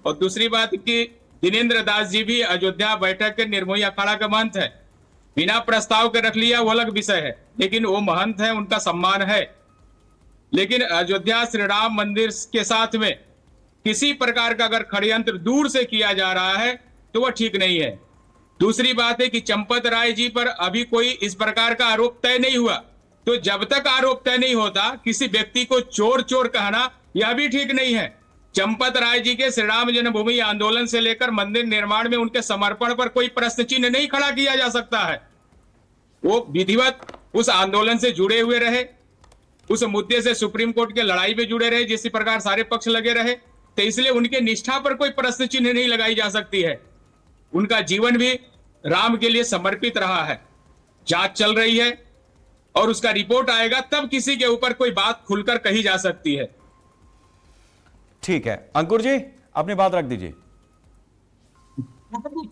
और दूसरी बात कि दिनेंद्र दास जी भी अयोध्या बैठक के निर्मोही अखाड़ा के महंत है, बिना प्रस्ताव के रख लिया वो अलग विषय है, लेकिन वो महंत है, उनका सम्मान है। लेकिन अयोध्या श्री राम मंदिर के साथ में किसी प्रकार का अगर षड्यंत्र दूर से किया जा रहा है तो वह ठीक नहीं है। दूसरी बात है कि चंपत राय जी पर अभी कोई इस प्रकार का आरोप तय नहीं हुआ, तो जब तक आरोप तय नहीं होता किसी व्यक्ति को चोर चोर कहना यह भी ठीक नहीं है। चंपत राय जी के श्री राम जन्मभूमि आंदोलन से लेकर मंदिर निर्माण में उनके समर्पण पर कोई प्रश्न चिन्ह नहीं खड़ा किया जा सकता है। वो विधिवत उस आंदोलन से जुड़े हुए रहे, उस मुद्दे से सुप्रीम कोर्ट के लड़ाई में जुड़े रहे, जिस प्रकार सारे पक्ष लगे रहे, तो इसलिए उनके निष्ठा पर कोई प्रश्न चिन्ह नहीं लगाई जा सकती है। उनका जीवन भी राम के लिए समर्पित रहा है। जांच चल रही है और उसका रिपोर्ट आएगा तब किसी के ऊपर कोई बात खुलकर कही जा सकती है। ठीक है, अंकुर जी अपनी बात रख दीजिए।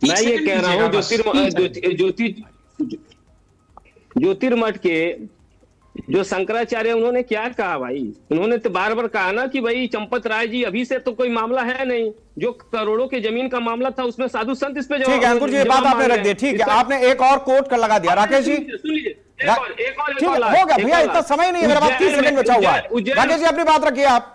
मैं ये कह रहा हूं ज्योतिर्मठ के जो शंकराचार्य उन्होंने क्या कहा भाई, उन्होंने तो बार बार कहा ना कि भाई चंपत राय जी अभी से तो कोई मामला है नहीं, जो करोड़ों के जमीन का मामला था उसमें साधु संत इस पे ठीक है अंकुर जी, ये बात आपने रख दी। ठीक है, आपने एक और कोट कर लगा दिया। राकेश जी एक और ठीक है, हो गया भैया, इतना समय नहीं है मेरे पास, 30 सेकंड बचा हुआ है। राकेश जी अपनी बात रखिए आप।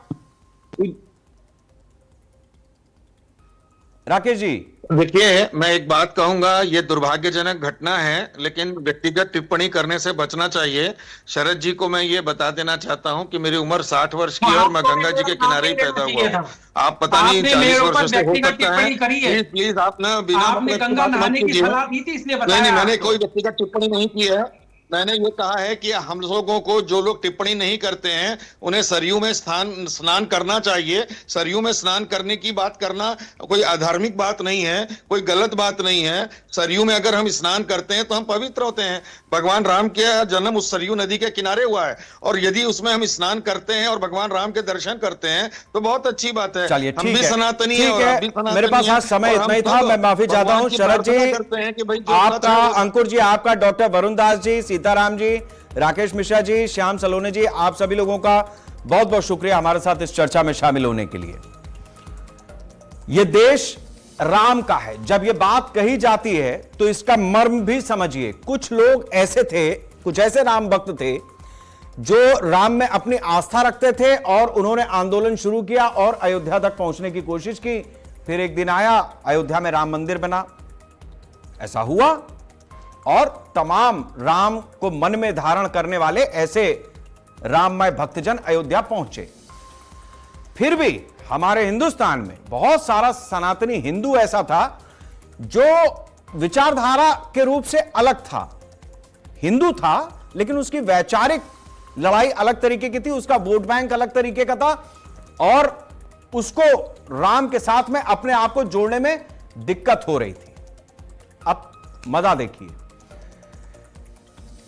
राकेश जी देखिए, मैं एक बात कहूंगा, ये दुर्भाग्यजनक घटना है, लेकिन व्यक्तिगत टिप्पणी करने से बचना चाहिए। शरद जी को मैं ये बता देना चाहता हूं कि मेरी उम्र 60 वर्ष की है और मैं गंगा जी के किनारे ही पैदा हुआ हूं। आप पता नहीं 40 वर्षों से हो सकता है, प्लीज आप ना बिना नहीं, मैंने कोई व्यक्तिगत टिप्पणी नहीं की है। मैंने ये कहा है कि हम लोगों को, जो लोग टिप्पणी नहीं करते हैं, उन्हें सरयू में स्नान करना चाहिए। सरयू में स्नान करने की बात करना कोई अधार्मिक बात नहीं है, कोई गलत बात नहीं है। सरयू में अगर हम स्नान करते हैं तो हम पवित्र होते हैं। भगवान राम का जन्म उस सरयू नदी के किनारे हुआ है, और यदि उसमें हम स्नान करते हैं और भगवान राम के दर्शन करते हैं तो बहुत अच्छी बात है। चलिए हम भी सनातनी है, मेरे पास आज समय इतना ही था, मैं माफी चाहता हूँ। शरद जी आपका, अंकुर जी आपका, डॉक्टर वरुण दास जी, सीताराम जी, राकेश मिश्रा जी, श्याम सलोने जी, आप सभी लोगों का बहुत बहुत शुक्रिया हमारे साथ इस चर्चा में शामिल होने के लिए। यह देश राम का है, जब यह बात कही जाती है तो इसका मर्म भी समझिए। कुछ लोग ऐसे थे, कुछ ऐसे राम भक्त थे जो राम में अपनी आस्था रखते थे और उन्होंने आंदोलन शुरू किया और अयोध्या तक पहुंचने की कोशिश की। फिर एक दिन आया, अयोध्या में राम मंदिर बना, ऐसा हुआ, और तमाम राम को मन में धारण करने वाले ऐसे राममय भक्तजन अयोध्या पहुंचे। फिर भी हमारे हिंदुस्तान में बहुत सारा सनातनी हिंदू ऐसा था जो विचारधारा के रूप से अलग था, हिंदू था, लेकिन उसकी वैचारिक लड़ाई अलग तरीके की थी, उसका वोट बैंक अलग तरीके का था, और उसको राम के साथ में अपने आप को जोड़ने में दिक्कत हो रही थी। अब मजा देखिए,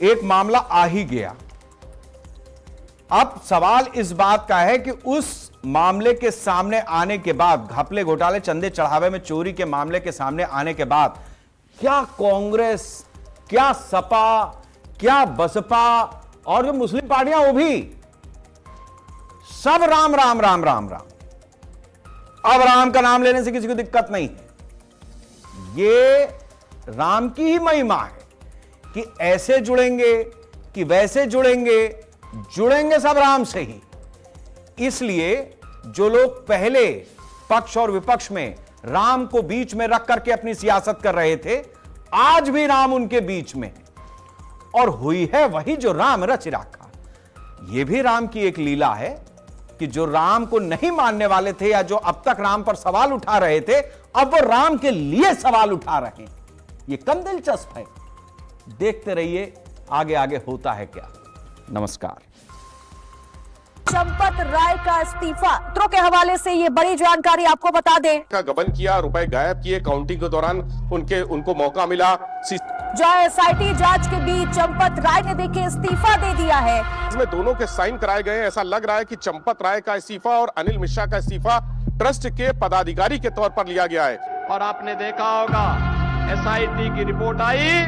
एक मामला आ ही गया। अब सवाल इस बात का है कि उस मामले के सामने आने के बाद, घपले घोटाले चंदे चढ़ावे में चोरी के मामले के सामने आने के बाद, क्या कांग्रेस, क्या सपा, क्या बसपा और जो मुस्लिम पार्टियां, वो भी सब राम राम राम राम राम। अब राम का नाम लेने से किसी को दिक्कत नहीं है। ये राम की ही महिमा है कि ऐसे जुड़ेंगे कि वैसे जुड़ेंगे, जुड़ेंगे सब राम से ही। इसलिए जो लोग पहले पक्ष और विपक्ष में राम को बीच में रख करके अपनी सियासत कर रहे थे, आज भी राम उनके बीच में, और हुई है वही जो राम रच रखा। यह भी राम की एक लीला है कि जो राम को नहीं मानने वाले थे या जो अब तक राम पर सवाल उठा रहे थे, अब वो राम के लिए सवाल उठा रहे हैं। यह कम दिलचस्प है। देखते रहिए आगे आगे होता है क्या। नमस्कार। चंपत राय का इस्तीफा, सूत्रों के हवाले से ये बड़ी जानकारी आपको बता दें। का गबन किया, रुपए गायब किए, काउंटिंग के दौरान उनको मौका मिला। जो एसआईटी जांच के बीच चंपत राय ने देखिए इस्तीफा दे दिया है। इसमें दोनों के साइन कराए गए। ऐसा लग रहा है कि चंपत राय का इस्तीफा और अनिल मिश्रा का इस्तीफा ट्रस्ट के पदाधिकारी के तौर पर लिया गया है। और आपने देखा होगा एसआईटी की रिपोर्ट आई,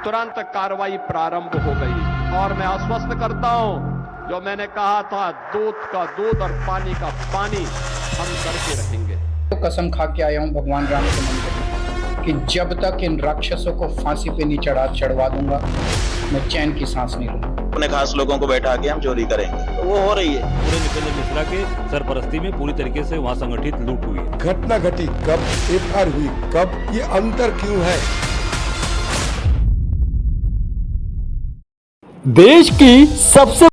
तुरंत कार्रवाई प्रारंभ हो गई। और मैं आश्वस्त करता हूं, जो मैंने कहा था, दूध का दूध और पानी का पानी हम करके रहेंगे। तो कसम खा के आया हूं भगवान राम के मंदिर में कि जब तक इन राक्षसों को फांसी पे नहीं चढ़वा दूंगा, मैं चैन की सांस नहीं लूंगा। अपने खास लोगों को बैठा के हम चोरी करेंगे, तो वो हो रही है। पूरे नितेंद्र मिश्रा के सरपरस्ती में पूरी तरीके से वहाँ संगठित लूट हुई है। घटना घटी कब, एफआईआर हुई कब, ये अंतर क्यों है? देश की सबसे